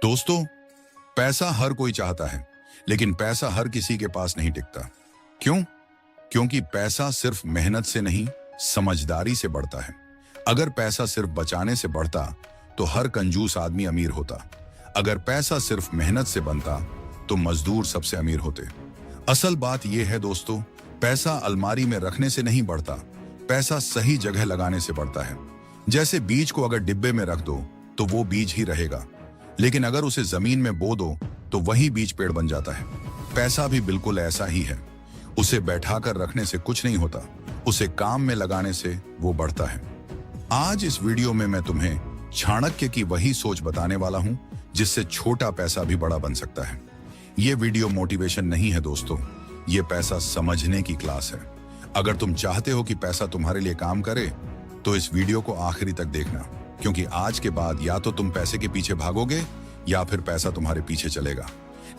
दोस्तों, पैसा हर कोई चाहता है, लेकिन पैसा हर किसी के पास नहीं टिकता। क्यों? क्योंकि पैसा सिर्फ मेहनत से नहीं, समझदारी से बढ़ता है। अगर पैसा सिर्फ बचाने से बढ़ता तो हर कंजूस आदमी अमीर होता। अगर पैसा सिर्फ मेहनत से बनता तो मजदूर सबसे अमीर होते। असल बात यह है दोस्तों, पैसा अलमारी में रखने से नहीं बढ़ता, पैसा सही जगह लगाने से बढ़ता है। जैसे बीज को अगर डिब्बे में रख दो तो वो बीज ही रहेगा, लेकिन अगर उसे जमीन में बो दो तो वही बीज पेड़ बन जाता है। पैसा भी बिल्कुल ऐसा ही है। उसे बैठाकर रखने से कुछ नहीं होता, उसे काम में लगाने से वो बढ़ता है। आज इस वीडियो में मैं तुम्हें चाणक्य की वही सोच बताने वाला हूं जिससे छोटा पैसा भी बड़ा बन सकता है। ये वीडियो मोटिवेशन नहीं है दोस्तों, ये पैसा समझने की क्लास है। अगर तुम चाहते हो कि पैसा तुम्हारे लिए काम करे तो इस वीडियो को आखिरी तक देखना, क्योंकि आज के बाद या तो तुम पैसे के पीछे भागोगे या फिर पैसा तुम्हारे पीछे चलेगा।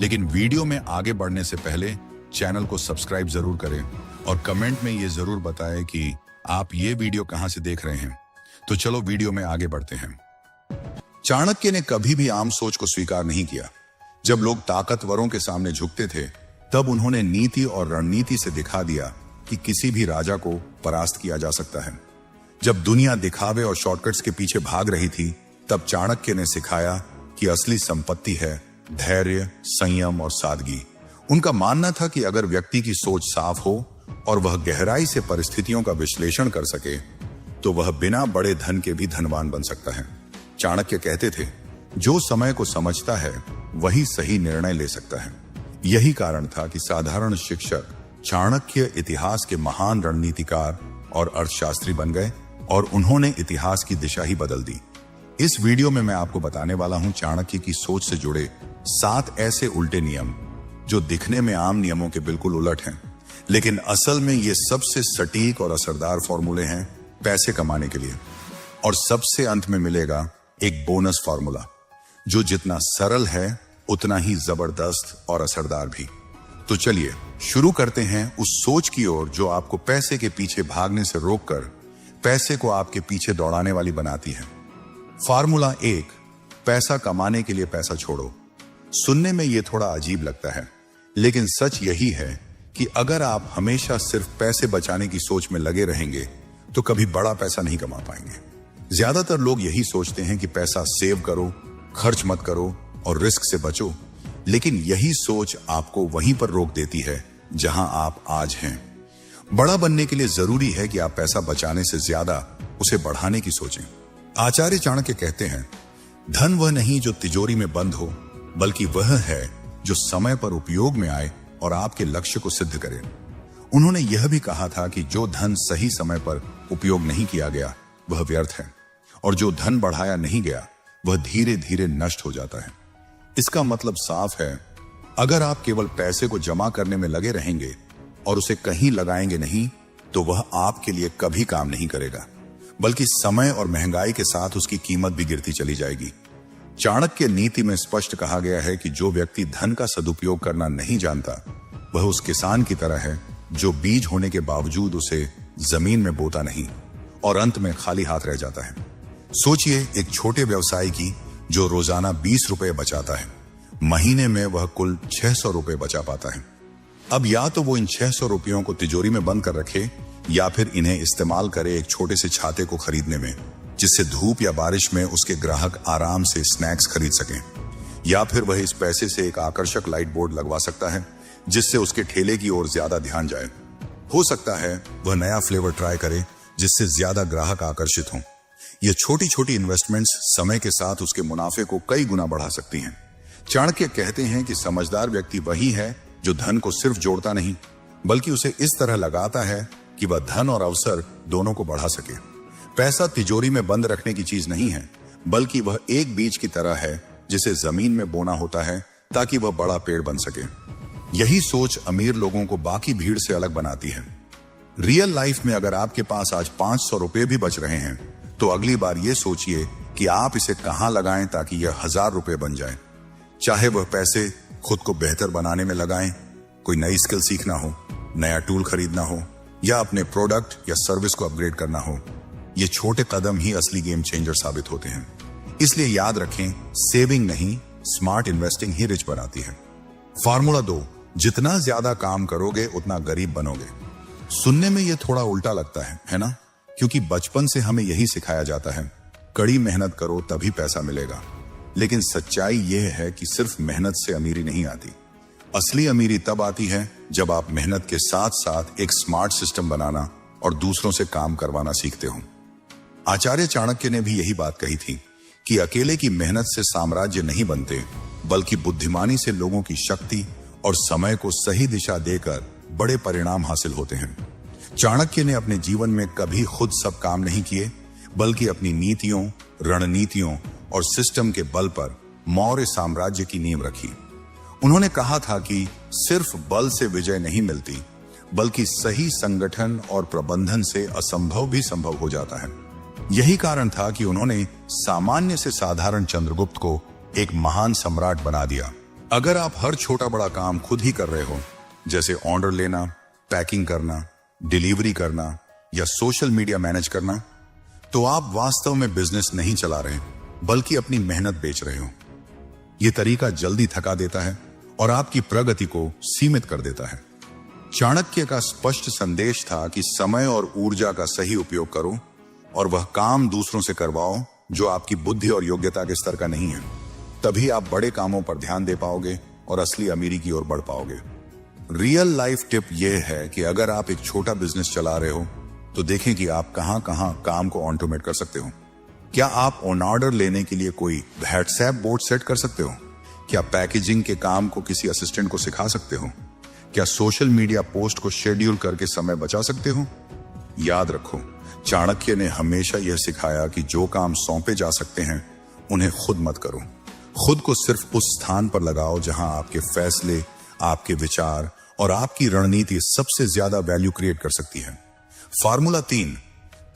लेकिन वीडियो में आगे बढ़ने से पहले चैनल को सब्सक्राइब जरूर करें और कमेंट में ये जरूर बताएं कि आप ये वीडियो कहां से देख रहे हैं। तो चलो वीडियो में आगे बढ़ते हैं। चाणक्य ने कभी भी आम सोच को स्वीकार नहीं किया। जब लोग ताकतवरों के सामने झुकते थे तब उन्होंने नीति और रणनीति से दिखा दिया कि किसी भी राजा को परास्त किया जा सकता है। जब दुनिया दिखावे और शॉर्टकट्स के पीछे भाग रही थी तब चाणक्य ने सिखाया कि असली संपत्ति है धैर्य, संयम और सादगी। उनका मानना था कि अगर व्यक्ति की सोच साफ हो और वह गहराई से परिस्थितियों का विश्लेषण कर सके तो वह बिना बड़े धन के भी धनवान बन सकता है। चाणक्य कहते थे, जो समय को समझता है वही सही निर्णय ले सकता है। यही कारण था कि साधारण शिक्षक चाणक्य इतिहास के महान रणनीतिकार और अर्थशास्त्री बन गए और उन्होंने इतिहास की दिशा ही बदल दी। इस वीडियो में मैं आपको बताने वाला हूं चाणक्य की सोच से जुड़े 7 ऐसे उल्टे नियम जो दिखने में आम नियमों के बिल्कुल उलट हैं, लेकिन असल में ये सबसे सटीक और असरदार फॉर्मूले हैं पैसे कमाने के लिए। और सबसे अंत में मिलेगा एक बोनस फॉर्मूला जो जितना सरल है उतना ही जबरदस्त और असरदार भी। तो चलिए शुरू करते हैं उस सोच की ओर जो आपको पैसे के पीछे भागने से रोककर पैसे को आपके पीछे दौड़ाने वाली बनाती है। फार्मूला 1, पैसा कमाने के लिए पैसा छोड़ो। सुनने में यह थोड़ा अजीब लगता है, लेकिन सच यही है कि अगर आप हमेशा सिर्फ पैसे बचाने की सोच में लगे रहेंगे तो कभी बड़ा पैसा नहीं कमा पाएंगे। ज्यादातर लोग यही सोचते हैं कि पैसा सेव करो, खर्च मत करो और रिस्क से बचो, लेकिन यही सोच आपको वहीं पर रोक देती है जहां आप आज हैं। बड़ा बनने के लिए जरूरी है कि आप पैसा बचाने से ज्यादा उसे बढ़ाने की सोचें। आचार्य चाणक्य कहते हैं, धन वह नहीं जो तिजोरी में बंद हो, बल्कि वह है जो समय पर उपयोग में आए और आपके लक्ष्य को सिद्ध करे। उन्होंने यह भी कहा था कि जो धन सही समय पर उपयोग नहीं किया गया वह व्यर्थ है, और जो धन बढ़ाया नहीं गया वह धीरे धीरे नष्ट हो जाता है। इसका मतलब साफ है, अगर आप केवल पैसे को जमा करने में लगे रहेंगे और उसे कहीं लगाएंगे नहीं तो वह आपके लिए कभी काम नहीं करेगा, बल्कि समय और महंगाई के साथ उसकी कीमत भी गिरती चली जाएगी। चाणक्य नीति में स्पष्ट कहा गया है कि जो व्यक्ति धन का सदुपयोग करना नहीं जानता वह उस किसान की तरह है जो बीज होने के बावजूद उसे जमीन में बोता नहीं और अंत में खाली हाथ रह जाता है। सोचिए एक छोटे व्यवसायी की जो रोजाना 20 रुपए बचाता है, महीने में वह कुल 600 रुपए बचा पाता है। अब या तो वो इन 600 रुपयों को तिजोरी में बंद कर रखे या फिर इन्हें इस्तेमाल करे एक छोटे से छाते को खरीदने में, जिससे धूप या बारिश में उसके ग्राहक आराम से स्नैक्स खरीद सकें। या फिर वह इस पैसे से एक आकर्षक लाइट बोर्ड लगवा सकता है जिससे उसके ठेले की ओर ज्यादा ध्यान जाए। हो सकता है वह नया फ्लेवर ट्राई करे जिससे ज्यादा ग्राहक आकर्षित हों। ये छोटी छोटी इन्वेस्टमेंट्स समय के साथ उसके मुनाफे को कई गुना बढ़ा सकती हैं। चाणक्य कहते हैं कि समझदार व्यक्ति वही है जो धन को सिर्फ जोड़ता नहीं, बल्कि उसे इस तरह लगाता है कि वह धन और अवसर दोनों को बढ़ा सके। पैसा तिजोरी में बंद रखने की चीज नहीं है, बल्कि वह एक बीज की तरह है जिसे जमीन में बोना होता है ताकि वह बड़ा पेड़ बन सके। यही सोच अमीर लोगों को बाकी भीड़ से अलग बनाती है। रियल लाइफ में अगर आपके पास आज 500 रुपए भी बच रहे हैं तो अगली बार यह सोचिए कि आप इसे कहां लगाएं ताकि यह 1000 रुपए बन जाए। चाहे वह पैसे खुद को बेहतर बनाने में लगाएं, कोई नई स्किल सीखना हो, नया टूल खरीदना हो या अपने प्रोडक्ट या सर्विस को अपग्रेड करना हो, ये छोटे कदम ही असली गेम चेंजर साबित होते हैं। इसलिए याद रखें, सेविंग नहीं स्मार्ट इन्वेस्टिंग ही रिच बनाती है। फार्मूला 2, जितना ज्यादा काम करोगे उतना गरीब बनोगे। सुनने में यह थोड़ा उल्टा लगता है ना? क्योंकि बचपन से हमें यही सिखाया जाता है, कड़ी मेहनत करो तभी पैसा मिलेगा। लेकिन सच्चाई यह है कि सिर्फ मेहनत से अमीरी नहीं आती। असली अमीरी तब आती है जब आप मेहनत के साथ साथ एक स्मार्ट सिस्टम बनाना और दूसरों से काम करवाना सीखते हो। आचार्य चाणक्य ने भी यही बात कही थी कि अकेले की मेहनत से साम्राज्य नहीं बनते, बल्कि बुद्धिमानी से लोगों की शक्ति और समय को सही दिशा देकर बड़े परिणाम हासिल होते हैं। चाणक्य ने अपने जीवन में कभी खुद सब काम नहीं किए, बल्कि अपनी नीतियों, रणनीतियों और सिस्टम के बल पर मौर्य साम्राज्य की नींव रखी। उन्होंने कहा था कि सिर्फ बल से विजय नहीं मिलती, बल्कि सही संगठन और प्रबंधन से असंभव भी संभव हो जाता है। यही कारण था कि उन्होंने सामान्य से साधारण चंद्रगुप्त को एक महान सम्राट बना दिया। अगर आप हर छोटा बड़ा काम खुद ही कर रहे हो, जैसे ऑर्डर लेना, पैकिंग करना, डिलीवरी करना या सोशल मीडिया मैनेज करना, तो आप वास्तव में बिजनेस नहीं चला रहे, बल्कि अपनी मेहनत बेच रहे हो। यह तरीका जल्दी थका देता है और आपकी प्रगति को सीमित कर देता है। चाणक्य का स्पष्ट संदेश था कि समय और ऊर्जा का सही उपयोग करो और वह काम दूसरों से करवाओ जो आपकी बुद्धि और योग्यता के स्तर का नहीं है। तभी आप बड़े कामों पर ध्यान दे पाओगे और असली अमीरी की ओर बढ़ पाओगे। रियल लाइफ टिप यह है कि अगर आप एक छोटा बिजनेस चला रहे हो, तो देखें कि आप कहां कहां काम को ऑटोमेट कर सकते हो। क्या आप ऑन ऑर्डर लेने के लिए कोई व्हाट्सएप बोर्ड सेट कर सकते हो? क्या पैकेजिंग के काम को किसी असिस्टेंट को सिखा सकते हो? क्या सोशल मीडिया पोस्ट को शेड्यूल करके समय बचा सकते हो? याद रखो, चाणक्य ने हमेशा यह सिखाया कि जो काम सौंपे जा सकते हैं उन्हें खुद मत करो। खुद को सिर्फ उस स्थान पर लगाओ जहां आपके फैसले, आपके विचार और आपकी रणनीति सबसे ज्यादा वैल्यू क्रिएट कर सकती है। फार्मूला 3,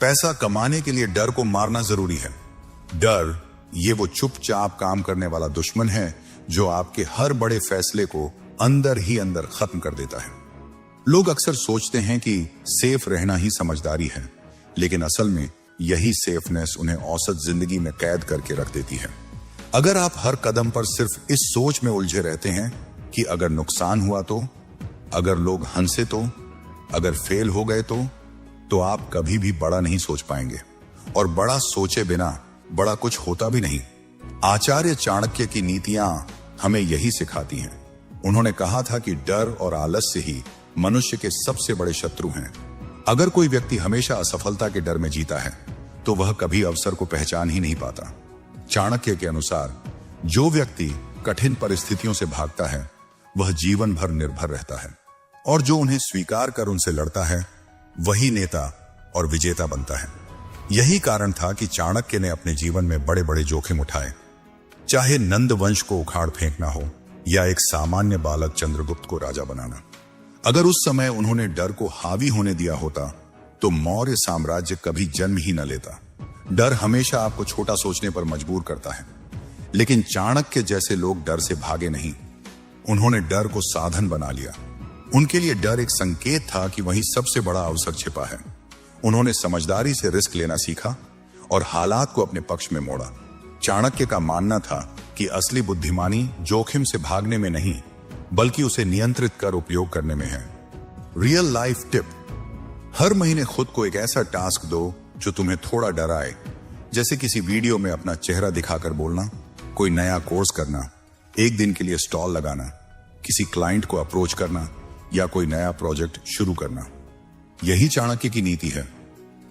पैसा कमाने के लिए डर को मारना जरूरी है। डर ये वो चुपचाप काम करने वाला दुश्मन है जो आपके हर बड़े फैसले को अंदर ही अंदर खत्म कर देता है। लोग अक्सर सोचते हैं कि सेफ रहना ही समझदारी है, लेकिन असल में यही सेफनेस उन्हें औसत जिंदगी में कैद करके रख देती है। अगर आप हर कदम पर सिर्फ इस सोच में उलझे रहते हैं कि अगर नुकसान हुआ तो, अगर लोग हंसे तो, अगर फेल हो गए तो आप कभी भी बड़ा नहीं सोच पाएंगे, और बड़ा सोचे बिना बड़ा कुछ होता भी नहीं। आचार्य चाणक्य की नीतियां हमें यही सिखाती हैं। उन्होंने कहा था कि डर और आलस्य ही मनुष्य के सबसे बड़े शत्रु हैं। अगर कोई व्यक्ति हमेशा असफलता के डर में जीता है, तो वह कभी अवसर को पहचान ही नहीं पाता। चाणक्य के अनुसार जो व्यक्ति कठिन परिस्थितियों से भागता है, वह जीवन भर निर्भर रहता है, और जो उन्हें स्वीकार कर उनसे लड़ता है, वही नेता और विजेता बनता है। यही कारण था कि चाणक्य ने अपने जीवन में बड़े बड़े जोखिम उठाए, चाहे नंद वंश को उखाड़ फेंकना हो या एक सामान्य बालक चंद्रगुप्त को राजा बनाना। अगर उस समय उन्होंने डर को हावी होने दिया होता, तो मौर्य साम्राज्य कभी जन्म ही न लेता। डर हमेशा आपको छोटा सोचने पर मजबूर करता है, लेकिन चाणक्य जैसे लोग डर से भागे नहीं, उन्होंने डर को साधन बना लिया। उनके लिए डर एक संकेत था कि वहीं सबसे बड़ा अवसर छिपा है। उन्होंने समझदारी से रिस्क लेना सीखा और हालात को अपने पक्ष में मोड़ा। चाणक्य का मानना था कि असली बुद्धिमानी जोखिम से भागने में नहीं, बल्कि उसे नियंत्रित कर उपयोग करने में है। रियल लाइफ टिप: हर महीने खुद को एक ऐसा टास्क दो जो तुम्हें थोड़ा डराए, जैसे किसी वीडियो में अपना चेहरा दिखाकर बोलना, कोई नया कोर्स करना, एक दिन के लिए स्टॉल लगाना, किसी क्लाइंट को अप्रोच करना या कोई नया प्रोजेक्ट शुरू करना। यही चाणक्य की नीति है।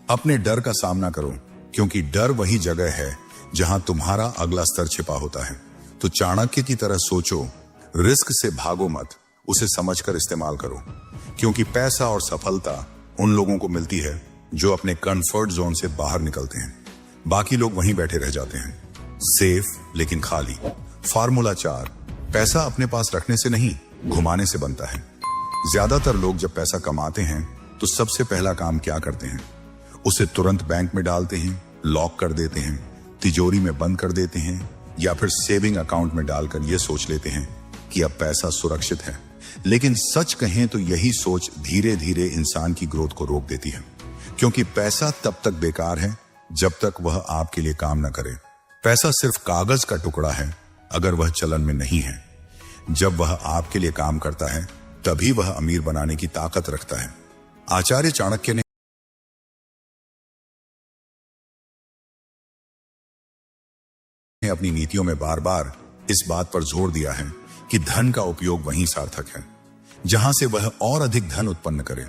अपने डर का सामना करो, क्योंकि डर वही जगह है जहां तुम्हारा अगला स्तर छिपा होता है। तो चाणक्य की तरह सोचो, रिस्क से भागो मत, उसे समझकर इस्तेमाल करो, क्योंकि पैसा और सफलता उन लोगों को मिलती है जो अपने कंफर्ट जोन से बाहर निकलते हैं। बाकी लोग वहीं बैठे रह जाते हैं, सेफ लेकिन खाली। फार्मूला 4: पैसा अपने पास रखने से नहीं, घुमाने से बनता है। ज्यादातर लोग जब पैसा कमाते हैं तो सबसे पहला काम क्या करते हैं? उसे तुरंत बैंक में डालते हैं, लॉक कर देते हैं, तिजोरी में बंद कर देते हैं, या फिर सेविंग अकाउंट में डालकर यह सोच लेते हैं कि अब पैसा सुरक्षित है। लेकिन सच कहें तो यही सोच धीरे धीरे इंसान की ग्रोथ को रोक देती है, क्योंकि पैसा तब तक बेकार है जब तक वह आपके लिए काम न करे। पैसा सिर्फ कागज का टुकड़ा है अगर वह चलन में नहीं है। जब वह आपके लिए काम करता है तभी वह अमीर बनाने की ताकत रखता है। आचार्य चाणक्य ने अपनी नीतियों में बार बार इस बात पर जोर दिया है कि धन का उपयोग वहीं सार्थक है जहां से वह और अधिक धन उत्पन्न करे।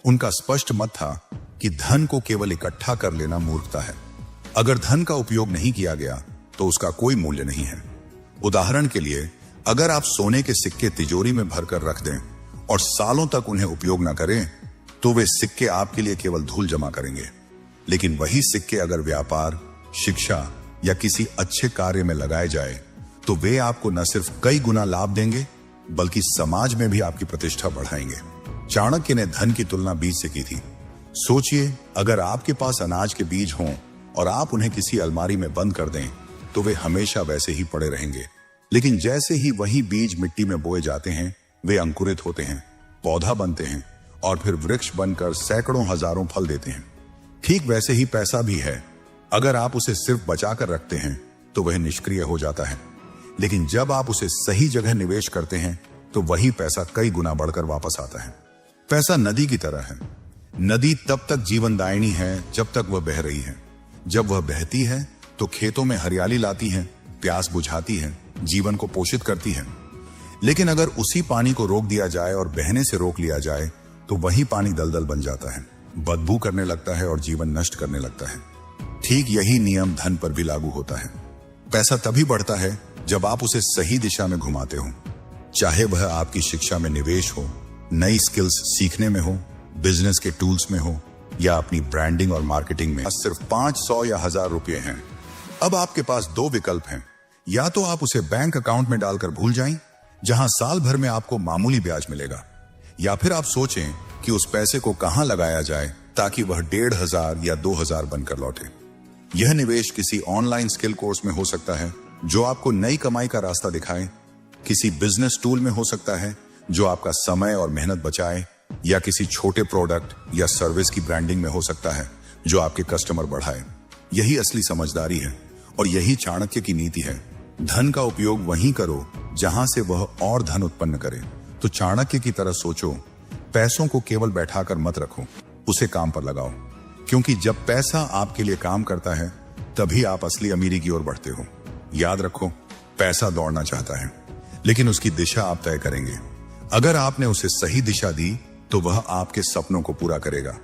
उनका स्पष्ट मत था कि धन को केवल इकट्ठा कर लेना मूर्खता है। अगर धन का उपयोग नहीं किया गया तो उसका कोई मूल्य नहीं है। उदाहरण के लिए, अगर आप सोने के सिक्के तिजोरी में भरकर रख दें और सालों तक उन्हें उपयोग न करें तो वे सिक्के आपके लिए केवल धूल जमा करेंगे। लेकिन वही सिक्के अगर व्यापार, शिक्षा या किसी अच्छे कार्य में लगाए जाए तो वे आपको न सिर्फ कई गुना लाभ देंगे बल्कि समाज में भी आपकी प्रतिष्ठा बढ़ाएंगे। चाणक्य ने धन की तुलना बीज से की थी। सोचिए, अगर आपके पास अनाज के बीज हों और आप उन्हें किसी अलमारी में बंद कर दें तो वे हमेशा वैसे ही पड़े रहेंगे। लेकिन जैसे ही वही बीज मिट्टी में बोए जाते हैं, वे अंकुरित होते हैं, पौधा बनते हैं और फिर वृक्ष बनकर सैकड़ों हजारों फल देते हैं। ठीक वैसे ही पैसा भी है। अगर आप उसे सिर्फ बचाकर रखते हैं तो वह निष्क्रिय हो जाता है। लेकिन जब आप उसे सही जगह निवेश करते हैं तो वही पैसा कई गुना बढ़कर वापस आता है। पैसा नदी की तरह है। नदी तब तक जीवनदायिनी है जब तक वह बह रही है। जब वह बहती है तो खेतों में हरियाली लाती है, प्यास बुझाती है, जीवन को पोषित करती है। लेकिन अगर उसी पानी को रोक दिया जाए और बहने से रोक लिया जाए तो वही पानी दलदल बन जाता है, बदबू करने लगता है और जीवन नष्ट करने लगता है। ठीक यही नियम धन पर भी लागू होता है। पैसा तभी बढ़ता है जब आप उसे सही दिशा में घुमाते हो, चाहे वह आपकी शिक्षा में निवेश हो, नई स्किल्स सीखने में हो, बिजनेस के टूल्स में हो या अपनी ब्रांडिंग और मार्केटिंग में। सिर्फ 500 या 1000 रुपये हैं। अब आपके पास दो विकल्प हैं। या तो आप उसे बैंक अकाउंट में डालकर भूल जाएं, जहां साल भर में आपको मामूली ब्याज मिलेगा, या फिर आप सोचें कि उस पैसे को कहां लगाया जाए ताकि वह 1500 या 2000 बनकर लौटे। यह निवेश किसी ऑनलाइन स्किल कोर्स में हो सकता है जो आपको नई कमाई का रास्ता दिखाए, किसी बिजनेस टूल में हो सकता है जो आपका समय और मेहनत बचाए, या किसी छोटे प्रोडक्ट या सर्विस की ब्रांडिंग में हो सकता है जो आपके कस्टमर बढ़ाए। यही असली समझदारी है और यही चाणक्य की नीति है। धन का उपयोग वहीं करो जहां से वह और धन उत्पन्न करे। तो चाणक्य की तरह सोचो, पैसों को केवल बैठाकर मत रखो, उसे काम पर लगाओ। क्योंकि जब पैसा आपके लिए काम करता है तभी आप असली अमीरी की ओर बढ़ते हो। याद रखो, पैसा दौड़ना चाहता है लेकिन उसकी दिशा आप तय करेंगे। अगर आपने उसे सही दिशा दी तो वह आपके सपनों को पूरा करेगा।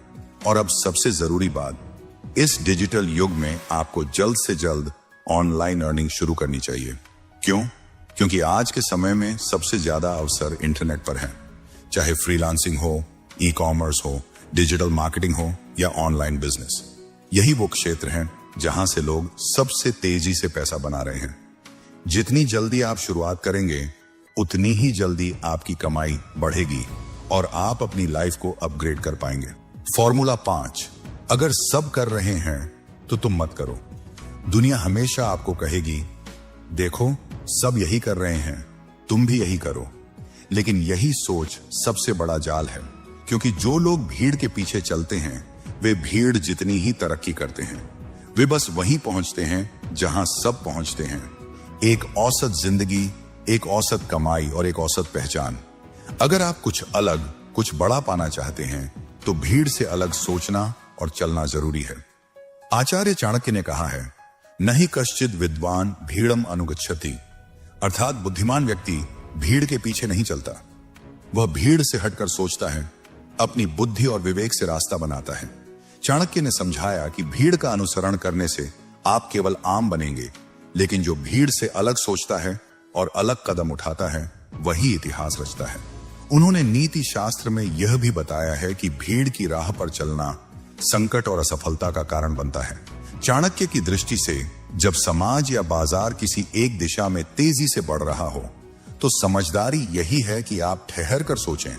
और अब सबसे जरूरी बात, इस डिजिटल युग में आपको जल्द से जल्द ऑनलाइन अर्निंग शुरू करनी चाहिए। क्यों? क्योंकि आज के समय में सबसे ज्यादा अवसर इंटरनेट पर है। चाहे फ्रीलांसिंग हो, ई कॉमर्स हो, डिजिटल मार्केटिंग हो या ऑनलाइन बिजनेस, यही वो क्षेत्र हैं जहां से लोग सबसे तेजी से पैसा बना रहे हैं। जितनी जल्दी आप शुरुआत करेंगे उतनी ही जल्दी आपकी कमाई बढ़ेगी और आप अपनी लाइफ को अपग्रेड कर पाएंगे। फॉर्मूला 5, अगर सब कर रहे हैं तो तुम मत करो। दुनिया हमेशा आपको कहेगी, देखो सब यही कर रहे हैं, तुम भी यही करो। लेकिन यही सोच सबसे बड़ा जाल है, क्योंकि जो लोग भीड़ के पीछे चलते हैं वे भीड़ जितनी ही तरक्की करते हैं। वे बस वहीं पहुंचते हैं जहां सब पहुंचते हैं। एक औसत जिंदगी, एक औसत कमाई और एक औसत पहचान। अगर आप कुछ अलग, कुछ बड़ा पाना चाहते हैं तो भीड़ से अलग सोचना और चलना जरूरी है। आचार्य चाणक्य ने कहा है, नहीं कश्चित विद्वान भीड़म अनुगच्छति, अर्थात बुद्धिमान व्यक्ति भीड़ के पीछे नहीं चलता, वह भीड़ से हटकर सोचता है, अपनी बुद्धि और विवेक से रास्ता बनाता है। चाणक्य ने समझाया कि भीड़ का अनुसरण करने से आप केवल आम बनेंगे, लेकिन जो भीड़ से अलग सोचता है और अलग कदम उठाता है वही इतिहास रचता है। उन्होंने नीति शास्त्र में यह भी बताया है कि भीड़ की राह पर चलना संकट और असफलता का कारण बनता है। चाणक्य की दृष्टि से जब समाज या बाजार किसी एक दिशा में तेजी से बढ़ रहा हो तो समझदारी यही है कि आप ठहर कर सोचें,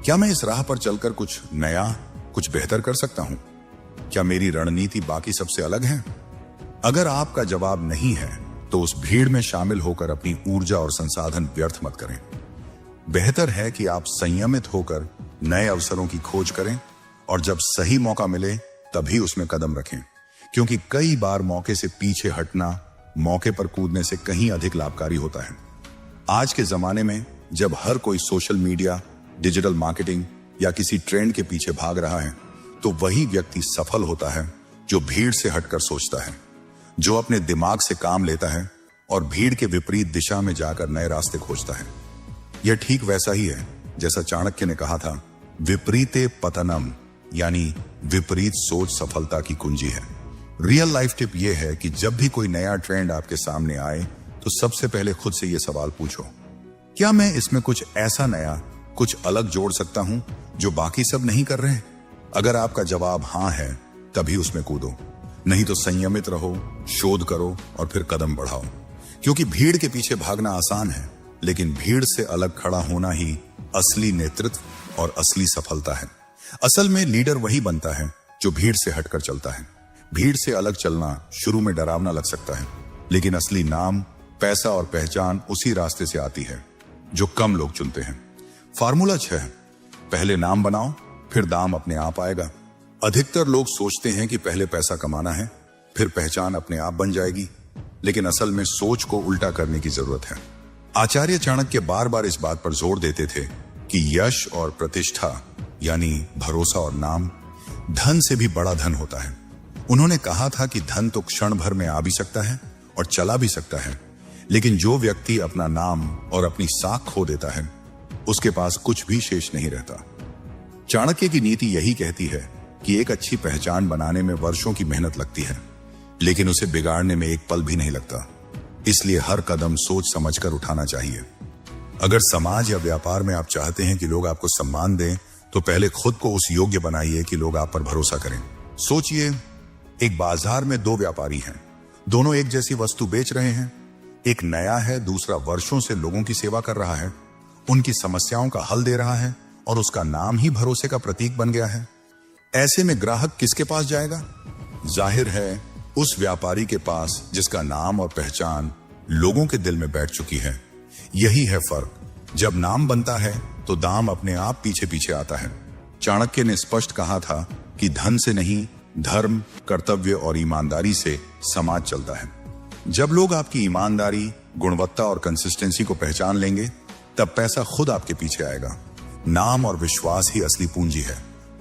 क्या मैं इस राह पर चलकर कुछ नया, कुछ बेहतर कर सकता हूं? क्या मेरी रणनीति बाकी सबसे अलग है? अगर आपका जवाब नहीं है तो उस भीड़ में शामिल होकर अपनी ऊर्जा और संसाधन व्यर्थ मत करें। बेहतर है कि आप संयमित होकर नए अवसरों की खोज करें और जब सही मौका मिले तभी उसमें कदम रखें, क्योंकि कई बार मौके से पीछे हटना मौके पर कूदने से कहीं अधिक लाभकारी होता है। आज के जमाने में जब हर कोई सोशल मीडिया, डिजिटल मार्केटिंग या किसी ट्रेंड के पीछे भाग रहा है, तो वही व्यक्ति सफल होता है जो भीड़ से हटकर सोचता है, जो अपने दिमाग से काम लेता है और भीड़ के विपरीत दिशा में जाकर नए रास्ते खोजता है। यह ठीक वैसा ही है जैसा चाणक्य ने कहा था, विपरीते पतनम, यानी विपरीत सोच सफलता की कुंजी है। रियल लाइफ टिप यह है कि जब भी कोई नया ट्रेंड आपके सामने आए तो सबसे पहले खुद से यह सवाल पूछो, क्या मैं इसमें कुछ ऐसा नया, कुछ अलग जोड़ सकता हूं जो बाकी सब नहीं कर रहे? अगर आपका जवाब हां है, तभी उसमें कूदो, नहीं तो संयमित रहो, शोध करो और फिर कदम बढ़ाओ। क्योंकि भीड़ के पीछे भागना आसान है, लेकिन भीड़ से अलग खड़ा होना ही असली नेतृत्व और असली सफलता है। असल में लीडर वही बनता है जो भीड़ से हटकर चलता है। भीड़ से अलग चलना शुरू में डरावना लग सकता है, लेकिन असली नाम, पैसा और पहचान उसी रास्ते से आती है जो कम लोग चुनते हैं। फार्मूला 6, पहले नाम बनाओ, फिर दाम अपने आप आएगा। अधिकतर लोग सोचते हैं कि पहले पैसा कमाना है, फिर पहचान अपने आप बन जाएगी, लेकिन असल में सोच को उल्टा करने की जरूरत है। आचार्य चाणक्य बार बार इस बात पर जोर देते थे कि यश और प्रतिष्ठा, यानी भरोसा और नाम, धन से भी बड़ा धन होता है। उन्होंने कहा था कि धन तो क्षण भर में आ भी सकता है और चला भी सकता है, लेकिन जो व्यक्ति अपना नाम और अपनी साख खो देता है, उसके पास कुछ भी शेष नहीं रहता। चाणक्य की नीति यही कहती है कि एक अच्छी पहचान बनाने में वर्षों की मेहनत लगती है, लेकिन उसे बिगाड़ने में एक पल भी नहीं लगता। इसलिए हर कदम सोच समझकर उठाना चाहिए। अगर समाज या व्यापार में आप चाहते हैं कि लोग आपको सम्मान दें, तो पहले खुद को उस योग्य बनाइए कि लोग आप पर भरोसा करें। सोचिए, एक बाजार में दो व्यापारी हैं, दोनों एक जैसी वस्तु बेच रहे हैं। एक नया है, दूसरा वर्षों से लोगों की सेवा कर रहा है, उनकी समस्याओं का हल दे रहा है और उसका नाम ही भरोसे का प्रतीक बन गया है। ऐसे में ग्राहक किसके पास जाएगा? जाहिर है उस व्यापारी के पास जिसका नाम और पहचान लोगों के दिल में बैठ चुकी है। यही है फर्क। जब नाम बनता है तो दाम अपने आप पीछे पीछे आता है। चाणक्य ने स्पष्ट कहा था कि धन से नहीं, धर्म, कर्तव्य और ईमानदारी से समाज चलता है। जब लोग आपकी ईमानदारी, गुणवत्ता और कंसिस्टेंसी को पहचान लेंगे, तब पैसा खुद आपके पीछे आएगा। नाम और विश्वास ही असली पूंजी है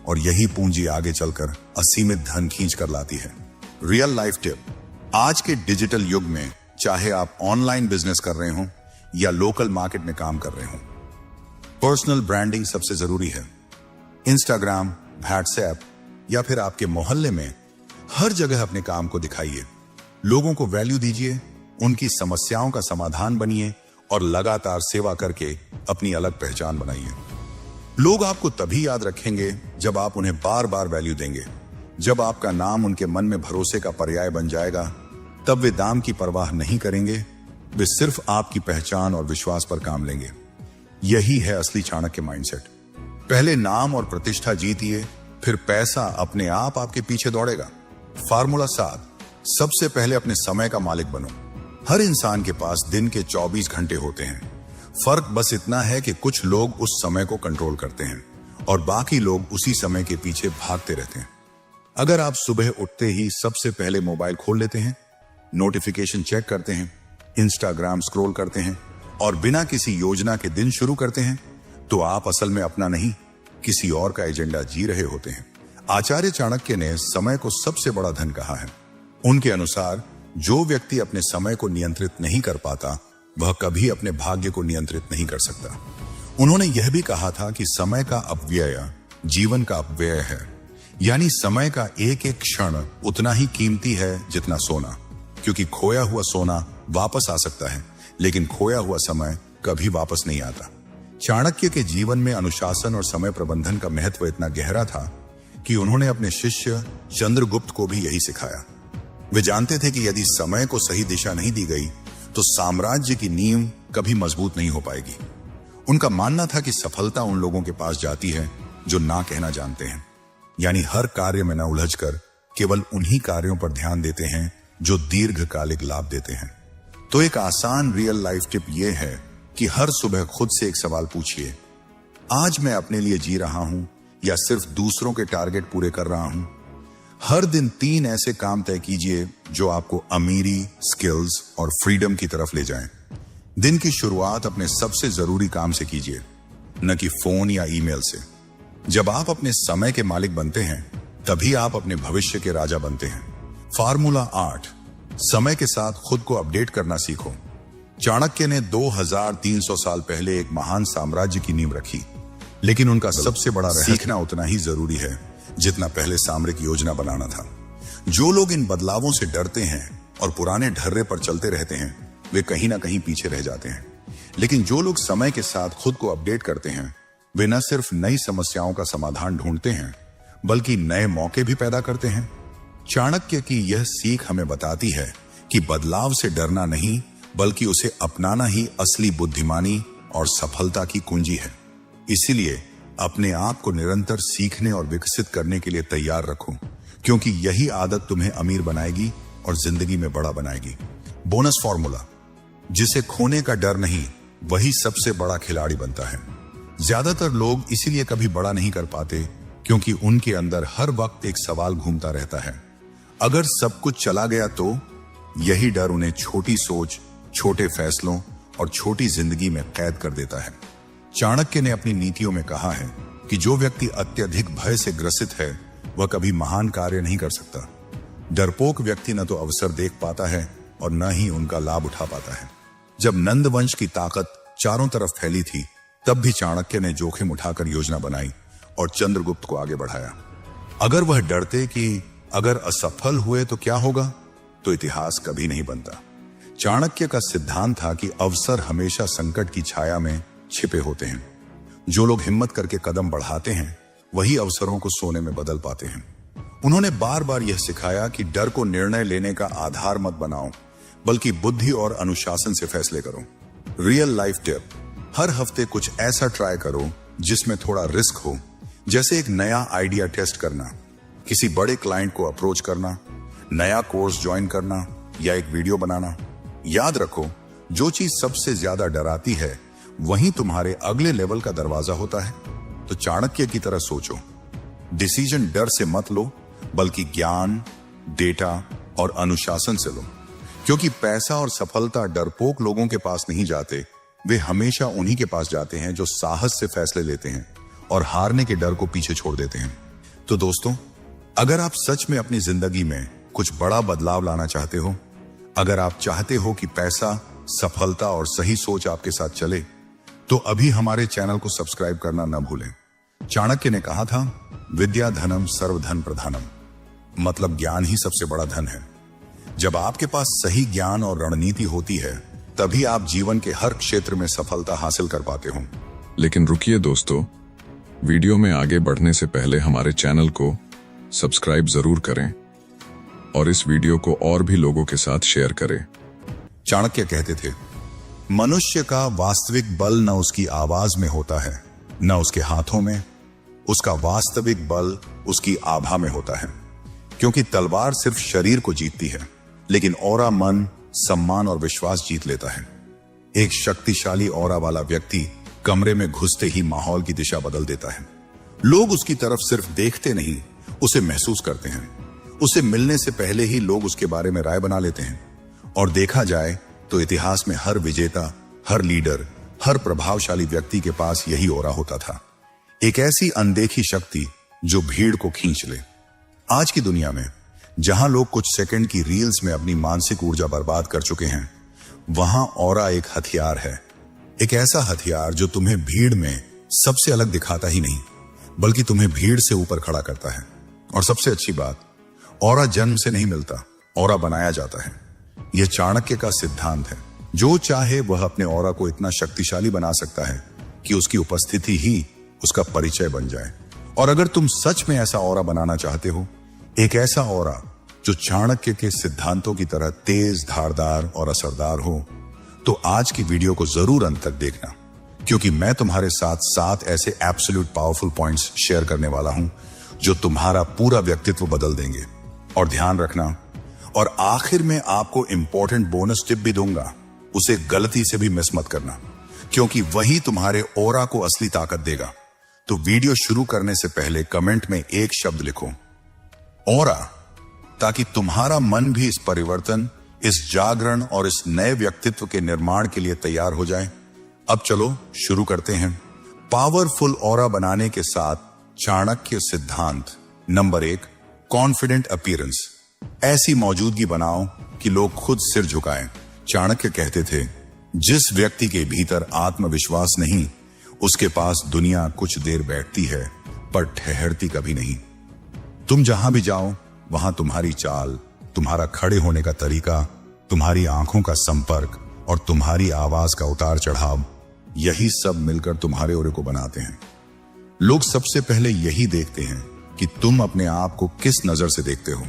और यही पूंजी आगे चलकर असीमित धन खींच कर लाती है। रियल लाइफ टिप, आज के डिजिटल युग में चाहे आप ऑनलाइन बिजनेस कर रहे हो या लोकल मार्केट में काम कर रहे हो, पर्सनल ब्रांडिंग सबसे जरूरी है। इंस्टाग्राम, व्हाट्सएप या फिर आपके मोहल्ले में हर जगह अपने काम को दिखाइए। लोगों को वैल्यू दीजिए, उनकी समस्याओं का समाधान बनिए और लगातार सेवा करके अपनी अलग पहचान बनाइए। लोग आपको तभी याद रखेंगे जब आप उन्हें बार बार वैल्यू देंगे। जब आपका नाम उनके मन में भरोसे का पर्याय बन जाएगा, तब वे दाम की परवाह नहीं करेंगे, वे सिर्फ आपकी पहचान और विश्वास पर काम लेंगे। यही है असली चाणक्य माइंडसेट। पहले नाम और प्रतिष्ठा जीतिए, फिर पैसा अपने आप आपके पीछे दौड़ेगा। फार्मूला 7, सबसे पहले अपने समय का मालिक बनो। हर इंसान के पास दिन के 24 घंटे होते हैं। फर्क बस इतना है कि कुछ लोग उस समय को कंट्रोल करते हैं और बाकी लोग उसी समय के पीछे भागते रहते हैं। अगर आप सुबह उठते ही सबसे पहले मोबाइल खोल लेते हैं, नोटिफिकेशन चेक करते हैं, इंस्टाग्राम स्क्रॉल करते हैं और बिना किसी योजना के दिन शुरू करते हैं, तो आप असल में अपना नहीं, किसी और का एजेंडा जी रहे होते हैं। आचार्य चाणक्य ने समय को सबसे बड़ा धन कहा है। उनके अनुसार जो व्यक्ति अपने समय को नियंत्रित नहीं कर पाता, वह कभी अपने भाग्य को नियंत्रित नहीं कर सकता। उन्होंने यह भी कहा था कि समय का अपव्यय जीवन का अपव्यय है, यानी समय का एक एक क्षण उतना ही कीमती है जितना सोना, क्योंकि खोया हुआ सोना वापस आ सकता है, लेकिन खोया हुआ समय कभी वापस नहीं आता। चाणक्य के जीवन में अनुशासन और समय प्रबंधन का महत्व इतना गहरा था कि उन्होंने अपने शिष्य चंद्रगुप्त को भी यही सिखाया। वे जानते थे कि यदि समय को सही दिशा नहीं दी गई तो साम्राज्य की नींव कभी मजबूत नहीं हो पाएगी। उनका मानना था कि सफलता उन लोगों के पास जाती है जो ना कहना जानते हैं, यानी हर कार्य में न उलझकर केवल उन्हीं कार्यों पर ध्यान देते हैं जो दीर्घकालिक लाभ देते हैं। तो एक आसान रियल लाइफ टिप यह है कि हर सुबह खुद से एक सवाल पूछिए, आज मैं अपने लिए जी रहा हूं या सिर्फ दूसरों के टारगेट पूरे कर रहा हूं? हर दिन 3 ऐसे काम तय कीजिए जो आपको अमीरी, स्किल्स और फ्रीडम की तरफ ले जाएं। दिन की शुरुआत अपने सबसे जरूरी काम से कीजिए, न कि फोन या ईमेल से। जब आप अपने समय के मालिक बनते हैं, तभी आप अपने भविष्य के राजा बनते हैं। फार्मूला 8, समय के साथ खुद को अपडेट करना सीखो। चाणक्य ने 2300 साल पहले एक महान साम्राज्य की नींव रखी, लेकिन उनका सबसे बड़ा सीखना उतना ही जरूरी है जितना पहले सामरिक योजना बनाना था। जो लोग इन बदलावों से डरते हैं और पुराने ढर्रे पर चलते रहते हैं, वे कहीं ना कहीं पीछे रह जाते हैं। लेकिन जो लोग समय के साथ खुद को अपडेट करते हैं, वे न सिर्फ नई समस्याओं का समाधान ढूंढते हैं, बल्कि नए मौके भी पैदा करते हैं। चाणक्य की यह सीख हमें बताती है कि बदलाव से डरना नहीं, बल्कि उसे अपनाना ही असली बुद्धिमानी और सफलता की कुंजी है। इसीलिए अपने आप को निरंतर सीखने और विकसित करने के लिए तैयार रखो, क्योंकि यही आदत तुम्हें अमीर बनाएगी और जिंदगी में बड़ा बनाएगी। बोनस फॉर्मूला, जिसे खोने का डर नहीं, वही सबसे बड़ा खिलाड़ी बनता है। ज्यादातर लोग इसीलिए कभी बड़ा नहीं कर पाते, क्योंकि उनके अंदर हर वक्त एक सवाल घूमता रहता है, अगर सब कुछ चला गया तो। यही डर उन्हें छोटी सोच, छोटे फैसलों और छोटी जिंदगी में कैद कर देता है। चाणक्य ने अपनी नीतियों में कहा है कि जो व्यक्ति अत्यधिक भय से ग्रसित है, वह कभी महान कार्य नहीं कर सकता। डरपोक व्यक्ति न तो अवसर देख पाता है और न ही उनका लाभ उठा पाता है। जब नंद वंश की ताकत चारों तरफ फैली थी, तब भी चाणक्य ने जोखिम उठाकर योजना बनाई और चंद्रगुप्त को आगे बढ़ाया। अगर वह डरते कि अगर असफल हुए तो क्या होगा, तो इतिहास कभी नहीं बनता। चाणक्य का सिद्धांत था कि अवसर हमेशा संकट की छाया में छिपे होते हैं। जो लोग हिम्मत करके कदम बढ़ाते हैं, वही अवसरों को सोने में बदल पाते हैं। उन्होंने बार बार यह सिखाया कि डर को निर्णय लेने का आधार मत बनाओ, बल्कि बुद्धि और अनुशासन से फैसले करो। रियल लाइफ टिप, हर हफ्ते कुछ ऐसा ट्राई करो जिसमें थोड़ा रिस्क हो, जैसे एक नया आइडिया टेस्ट करना, किसी बड़े क्लाइंट को अप्रोच करना, नया कोर्स ज्वाइन करना या एक वीडियो बनाना। याद रखो, जो चीज सबसे ज्यादा डराती है, वहीं तुम्हारे अगले लेवल का दरवाजा होता है। तो चाणक्य की तरह सोचो, डिसीजन डर से मत लो, बल्कि ज्ञान, डेटा और अनुशासन से लो। क्योंकि पैसा और सफलता डरपोक लोगों के पास नहीं जाते, वे हमेशा उन्हीं के पास जाते हैं जो साहस से फैसले लेते हैं और हारने के डर को पीछे छोड़ देते हैं। तो दोस्तों, अगर आप सच में अपनी जिंदगी में कुछ बड़ा बदलाव लाना चाहते हो, अगर आप चाहते हो कि पैसा, सफलता और सही सोच आपके साथ चले, तो अभी हमारे चैनल को सब्सक्राइब करना न भूलें। चाणक्य ने कहा था, विद्या धनम सर्वधन प्रधानम, मतलब ज्ञान ही सबसे बड़ा धन है। जब आपके पास सही ज्ञान और रणनीति होती है, तभी आप जीवन के हर क्षेत्र में सफलता हासिल कर पाते हो। लेकिन रुकिए दोस्तों, वीडियो में आगे बढ़ने से पहले हमारे चैनल को सब्सक्राइब जरूर करें और इस वीडियो को और भी लोगों के साथ शेयर करें। चाणक्य कहते थे, मनुष्य का वास्तविक बल न उसकी आवाज में होता है, न उसके हाथों में, उसका वास्तविक बल उसकी आभा में होता है। क्योंकि तलवार सिर्फ शरीर को जीतती है, लेकिन औरा मन, सम्मान और विश्वास जीत लेता है। एक शक्तिशाली औरा वाला व्यक्ति कमरे में घुसते ही माहौल की दिशा बदल देता है। लोग उसकी तरफ सिर्फ देखते नहीं, उसे महसूस करते हैं। उसे मिलने से पहले ही लोग उसके बारे में राय बना लेते हैं। और देखा जाए तो इतिहास में हर विजेता, हर लीडर, हर प्रभावशाली व्यक्ति के पास यही औरा होता था। एक ऐसी अनदेखी शक्ति जो भीड़ को खींच ले। आज की दुनिया में जहां लोग कुछ सेकंड की रील्स में अपनी मानसिक ऊर्जा बर्बाद कर चुके हैं, वहां औरा एक हथियार है। एक ऐसा हथियार जो तुम्हें भीड़ में सबसे अलग दिखाता ही नहीं, बल्कि तुम्हें भीड़ से ऊपर खड़ा करता है। और सबसे अच्छी बात, औरा जन्म से नहीं मिलता, औरा बनाया जाता है। यह चाणक्य का सिद्धांत है। जो चाहे वह अपने औरा को इतना शक्तिशाली बना सकता है कि उसकी उपस्थिति ही उसका परिचय बन जाए। और अगर तुम सच में ऐसा औरा बनाना चाहते हो, एक ऐसा औरा जो चाणक्य के सिद्धांतों की तरह तेज, धारदार और असरदार हो, तो आज की वीडियो को जरूर अंत तक देखना, क्योंकि मैं तुम्हारे साथ 7 ऐसे एब्सोल्यूट पावरफुल पॉइंट्स शेयर करने वाला हूं जो तुम्हारा पूरा व्यक्तित्व बदल देंगे। और ध्यान रखना, और आखिर में आपको इंपॉर्टेंट बोनस टिप भी दूंगा, उसे गलती से भी मिस मत करना, क्योंकि वही तुम्हारे ऑरा को असली ताकत देगा। तो वीडियो शुरू करने से पहले कमेंट में एक शब्द लिखो, ऑरा, ताकि तुम्हारा मन भी इस परिवर्तन, इस जागरण और इस नए व्यक्तित्व के निर्माण के लिए तैयार हो जाए। अब चलो शुरू करते हैं। पावरफुल ऑरा बनाने के साथ चाणक्य सिद्धांत। Number 1, confident appearance. ऐसी मौजूदगी बनाओ कि लोग खुद सिर झुकाएं। चाणक्य कहते थे, जिस व्यक्ति के भीतर आत्मविश्वास नहीं, उसके पास दुनिया कुछ देर बैठती है पर ठहरती कभी नहीं। तुम जहां भी जाओ वहां तुम्हारी चाल, तुम्हारा खड़े होने का तरीका, तुम्हारी आंखों का संपर्क और तुम्हारी आवाज का उतार चढ़ाव, यही सब मिलकर तुम्हारे ओरे को बनाते हैं। लोग सबसे पहले यही देखते हैं कि तुम अपने आप को किस नजर से देखते हो।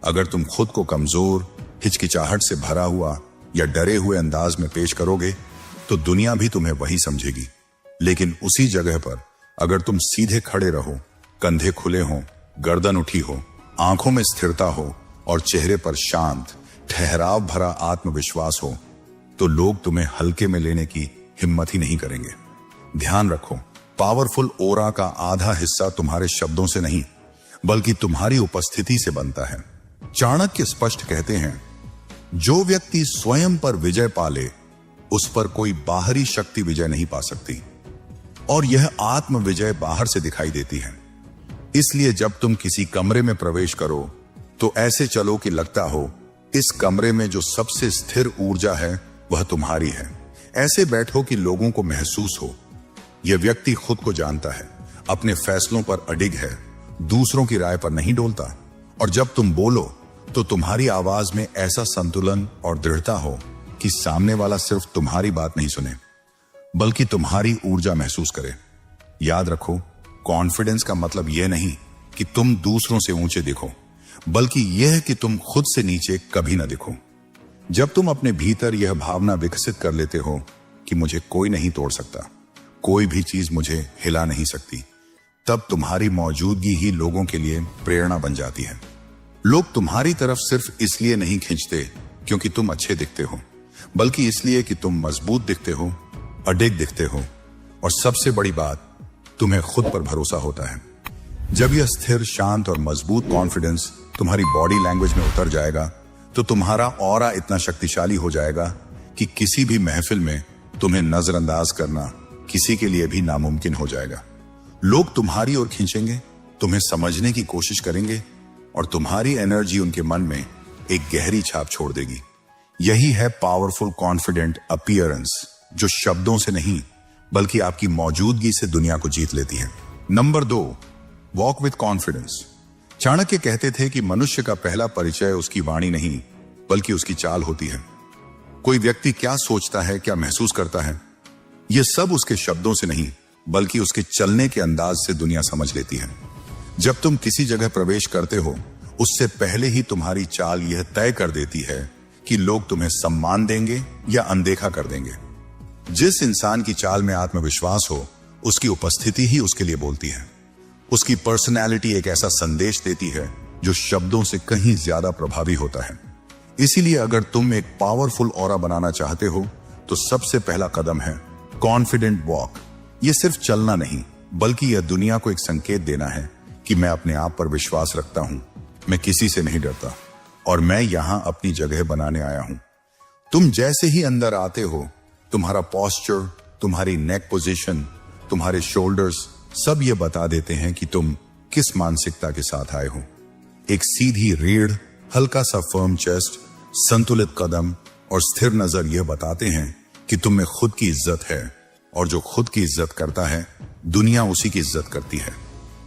अगर तुम खुद को कमजोर, हिचकिचाहट से भरा हुआ या डरे हुए अंदाज में पेश करोगे तो दुनिया भी तुम्हें वही समझेगी। लेकिन उसी जगह पर अगर तुम सीधे खड़े रहो, कंधे खुले हों, गर्दन उठी हो, आंखों में स्थिरता हो और चेहरे पर शांत, ठहराव भरा आत्मविश्वास हो, तो लोग तुम्हें हल्के में लेने की हिम्मत ही नहीं करेंगे। ध्यान रखो, पावरफुल ऑरा का आधा हिस्सा तुम्हारे शब्दों से नहीं बल्कि तुम्हारी उपस्थिति से बनता है। चाणक्य स्पष्ट कहते हैं, जो व्यक्ति स्वयं पर विजय पाले उस पर कोई बाहरी शक्ति विजय नहीं पा सकती, और यह आत्म विजय बाहर से दिखाई देती है। इसलिए जब तुम किसी कमरे में प्रवेश करो तो ऐसे चलो कि लगता हो इस कमरे में जो सबसे स्थिर ऊर्जा है वह तुम्हारी है। ऐसे बैठो कि लोगों को महसूस हो यह व्यक्ति खुद को जानता है, अपने फैसलों पर अडिग है, दूसरों की राय पर नहीं डोलता। और जब तुम बोलो तो तुम्हारी आवाज में ऐसा संतुलन और दृढ़ता हो कि सामने वाला सिर्फ तुम्हारी बात नहीं सुने बल्कि तुम्हारी ऊर्जा महसूस करे। याद रखो, कॉन्फिडेंस का मतलब यह नहीं कि तुम दूसरों से ऊंचे दिखो, बल्कि यह कि तुम खुद से नीचे कभी ना दिखो। जब तुम अपने भीतर यह भावना विकसित कर लेते हो कि मुझे कोई नहीं तोड़ सकता, कोई भी चीज मुझे हिला नहीं सकती, तब तुम्हारी मौजूदगी ही लोगों के लिए प्रेरणा बन जाती है। लोग तुम्हारी तरफ सिर्फ इसलिए नहीं खींचते क्योंकि तुम अच्छे दिखते हो, बल्कि इसलिए कि तुम मजबूत दिखते हो, अडिग दिखते हो, और सबसे बड़ी बात, तुम्हें खुद पर भरोसा होता है। जब यह स्थिर, शांत और मजबूत कॉन्फिडेंस तुम्हारी बॉडी लैंग्वेज में उतर जाएगा तो तुम्हारा ऑरा इतना शक्तिशाली हो जाएगा कि किसी भी महफिल में तुम्हें नजरअंदाज करना किसी के लिए भी नामुमकिन हो जाएगा। लोग तुम्हारी ओर खींचेंगे, तुम्हें समझने की कोशिश करेंगे और तुम्हारी एनर्जी उनके मन में एक गहरी छाप छोड़ देगी। यही है पावरफुल कॉन्फिडेंट अपीयरेंस, जो शब्दों से नहीं बल्कि आपकी मौजूदगी से दुनिया को जीत लेती है। Number 2, walk with confidence. Chanakya कहते थे कि मनुष्य का पहला परिचय उसकी वाणी नहीं बल्कि उसकी चाल होती है। कोई व्यक्ति क्या सोचता है, क्या महसूस करता है, यह सब उसके शब्दों से नहीं बल्कि उसके चलने के अंदाज से दुनिया समझ लेती है। जब तुम किसी जगह प्रवेश करते हो उससे पहले ही तुम्हारी चाल यह तय कर देती है कि लोग तुम्हें सम्मान देंगे या अनदेखा कर देंगे। जिस इंसान की चाल में आत्मविश्वास हो उसकी उपस्थिति ही उसके लिए बोलती है। उसकी पर्सनैलिटी एक ऐसा संदेश देती है जो शब्दों से कहीं ज्यादा प्रभावी होता है। इसीलिए अगर तुम एक पावरफुल ऑरा बनाना चाहते हो तो सबसे पहला कदम है कॉन्फिडेंट वॉक। यह सिर्फ चलना नहीं बल्कि यह दुनिया को एक संकेत देना है कि मैं अपने आप पर विश्वास रखता हूं, मैं किसी से नहीं डरता और मैं यहां अपनी जगह बनाने आया हूं। तुम जैसे ही अंदर आते हो, तुम्हारा पोस्चर, तुम्हारी नेक पोजीशन, तुम्हारे शोल्डर्स सब ये बता देते हैं कि तुम किस मानसिकता के साथ आए हो। एक सीधी रीढ़, हल्का सा फर्म चेस्ट, संतुलित कदम और स्थिर नजर यह बताते हैं कि तुम में खुद की इज्जत है, और जो खुद की इज्जत करता है दुनिया उसी की इज्जत करती है।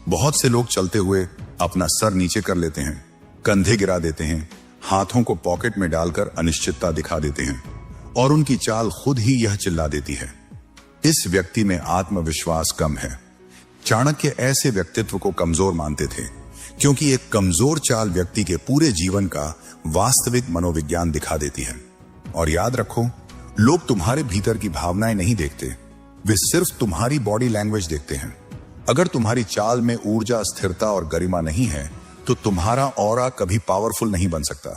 बहुत से लोग चलते हुए अपना सर नीचे कर लेते हैं, कंधे गिरा देते हैं, हाथों को पॉकेट में डालकर अनिश्चितता दिखा देते हैं और उनकी चाल खुद ही यह चिल्ला देती है, इस व्यक्ति में आत्मविश्वास कम है। चाणक्य ऐसे व्यक्तित्व को कमजोर मानते थे क्योंकि एक कमजोर चाल व्यक्ति के पूरे जीवन का वास्तविक मनोविज्ञान दिखा देती है। और याद रखो, लोग तुम्हारे भीतर की भावनाएं नहीं देखते, वे सिर्फ तुम्हारी बॉडी लैंग्वेज देखते हैं। अगर तुम्हारी चाल में ऊर्जा, स्थिरता और गरिमा नहीं है तो तुम्हारा ऑरा कभी पावरफुल नहीं बन सकता।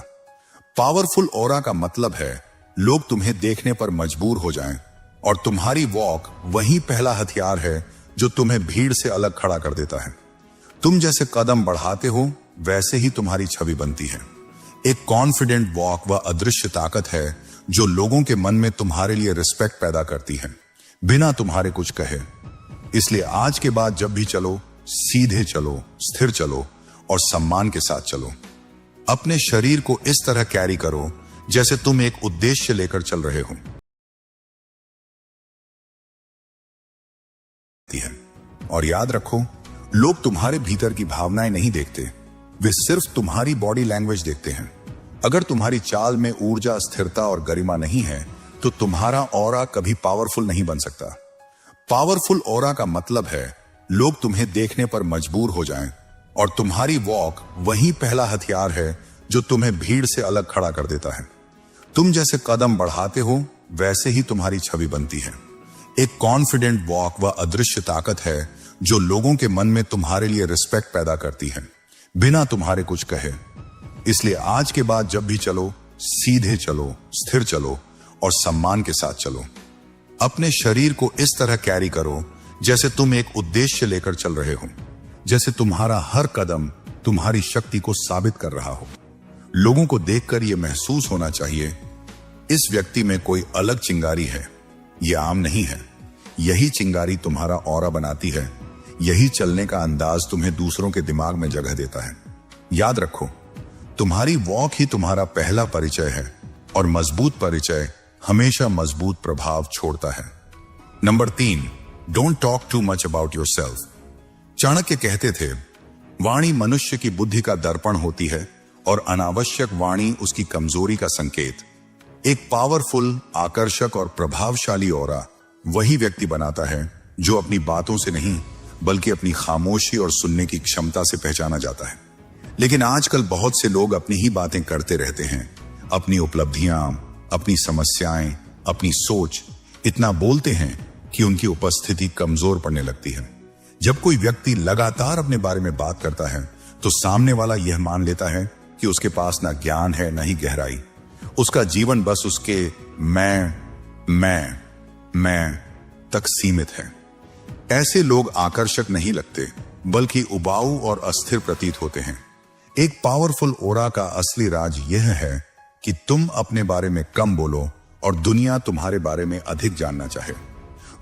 पावरफुल ऑरा का मतलब है लोग तुम्हें देखने पर मजबूर हो जाएं, और तुम्हारी वॉक वही पहला हथियार है जो तुम्हें भीड़ से अलग खड़ा कर देता है। तुम जैसे कदम बढ़ाते हो वैसे ही तुम्हारी छवि बनती है। एक कॉन्फिडेंट वॉक वह अदृश्य ताकत है जो लोगों के मन में तुम्हारे लिए रिस्पेक्ट पैदा करती है, बिना तुम्हारे कुछ कहे। इसलिए आज के बाद जब भी चलो, सीधे चलो, स्थिर चलो और सम्मान के साथ चलो। अपने शरीर को इस तरह कैरी करो जैसे तुम एक उद्देश्य लेकर चल रहे हो। और याद रखो, लोग तुम्हारे भीतर की भावनाएं नहीं देखते, वे सिर्फ तुम्हारी बॉडी लैंग्वेज देखते हैं। अगर तुम्हारी चाल में ऊर्जा, स्थिरता और गरिमा नहीं है तो तुम्हारा ऑरा कभी पावरफुल नहीं बन सकता। पावरफुल ऑरा का मतलब है लोग तुम्हें देखने पर मजबूर हो जाएं, और तुम्हारी वॉक वही पहला हथियार है जो तुम्हें भीड़ से अलग खड़ा कर देता है। तुम जैसे कदम बढ़ाते हो वैसे ही तुम्हारी छवि बनती है। एक कॉन्फिडेंट वॉक वह अदृश्य ताकत है जो लोगों के मन में तुम्हारे लिए रिस्पेक्ट पैदा करती है, बिना तुम्हारे कुछ कहे। इसलिए आज के बाद जब भी चलो, सीधे चलो, स्थिर चलो और सम्मान के साथ चलो। अपने शरीर को इस तरह कैरी करो जैसे तुम एक उद्देश्य लेकर चल रहे हो, जैसे तुम्हारा हर कदम तुम्हारी शक्ति को साबित कर रहा हो। लोगों को देखकर यह महसूस होना चाहिए, इस व्यक्ति में कोई अलग चिंगारी है, यह आम नहीं है। यही चिंगारी तुम्हारा ऑरा बनाती है, यही चलने का अंदाज तुम्हें दूसरों के दिमाग में जगह देता है। याद रखो, तुम्हारी वॉक ही तुम्हारा पहला परिचय है, और मजबूत परिचय हमेशा मजबूत प्रभाव छोड़ता है। Number 3, don't talk too much about yourself. Chanakya कहते थे, वाणी मनुष्य की बुद्धि का दर्पण होती है और अनावश्यक वाणी उसकी कमजोरी का संकेत। एक पावरफुल, आकर्षक और प्रभावशाली ऑरा वही व्यक्ति बनाता है जो अपनी बातों से नहीं बल्कि अपनी खामोशी और सुनने की क्षमता से पहचाना जाता है। लेकिन आजकल बहुत से लोग अपनी ही बातें करते रहते हैं, अपनी उपलब्धियां, अपनी समस्याएं, अपनी सोच इतना बोलते हैं कि उनकी उपस्थिति कमजोर पड़ने लगती है। जब कोई व्यक्ति लगातार अपने बारे में बात करता है तो सामने वाला यह मान लेता है कि उसके पास ना ज्ञान है, ना ही गहराई। उसका जीवन बस उसके मैं तक सीमित है। ऐसे लोग आकर्षक नहीं लगते, बल्कि उबाऊ और अस्थिर प्रतीत होते हैं। एक पावरफुल ऑरा का असली राज यह है कि तुम अपने बारे में कम बोलो और दुनिया तुम्हारे बारे में अधिक जानना चाहे।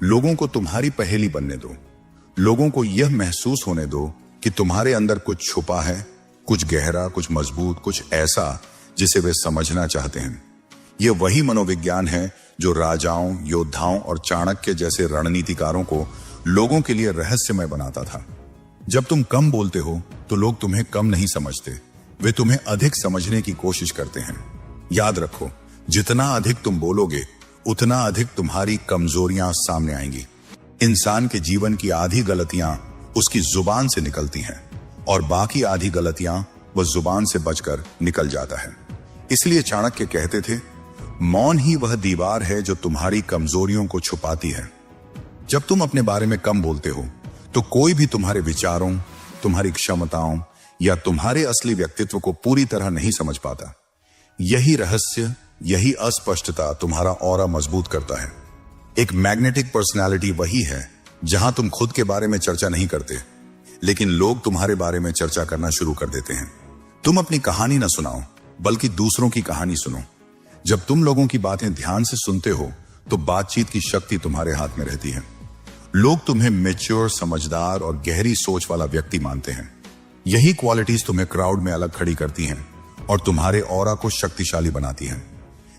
लोगों को तुम्हारी पहेली बनने दो। लोगों को यह महसूस होने दो कि तुम्हारे अंदर कुछ छुपा है, कुछ गहरा, कुछ मजबूत, कुछ ऐसा जिसे वे समझना चाहते हैं। यह वही मनोविज्ञान है जो राजाओं, योद्धाओं और चाणक्य जैसे रणनीतिकारों को लोगों के लिए रहस्यमय बनाता था। जब तुम कम बोलते हो तो लोग तुम्हें कम नहीं समझते, वे तुम्हें अधिक समझने की कोशिश करते हैं। याद रखो, जितना अधिक तुम बोलोगे उतना अधिक तुम्हारी कमजोरियां सामने आएंगी। इंसान के जीवन की आधी गलतियां उसकी जुबान से निकलती हैं और बाकी आधी गलतियां वह जुबान से बचकर निकल जाता है। इसलिए चाणक्य कहते थे, मौन ही वह दीवार है जो तुम्हारी कमजोरियों को छुपाती है। जब तुम अपने बारे में कम बोलते हो तो कोई भी तुम्हारे विचारों, तुम्हारी क्षमताओं या तुम्हारे असली व्यक्तित्व को पूरी तरह नहीं समझ पाता। यही रहस्य, यही अस्पष्टता तुम्हारा ऑरा मजबूत करता है। एक मैग्नेटिक पर्सनालिटी वही है जहां तुम खुद के बारे में चर्चा नहीं करते, लेकिन लोग तुम्हारे बारे में चर्चा करना शुरू कर देते हैं। तुम अपनी कहानी न सुनाओ, बल्कि दूसरों की कहानी सुनो। जब तुम लोगों की बातें ध्यान से सुनते हो तो बातचीत की शक्ति तुम्हारे हाथ में रहती है। लोग तुम्हें मैच्योर, समझदार और गहरी सोच वाला व्यक्ति मानते हैं। यही क्वालिटीज तुम्हें क्राउड में अलग खड़ी करती हैं और तुम्हारे ऑरा को शक्तिशाली बनाती हैं।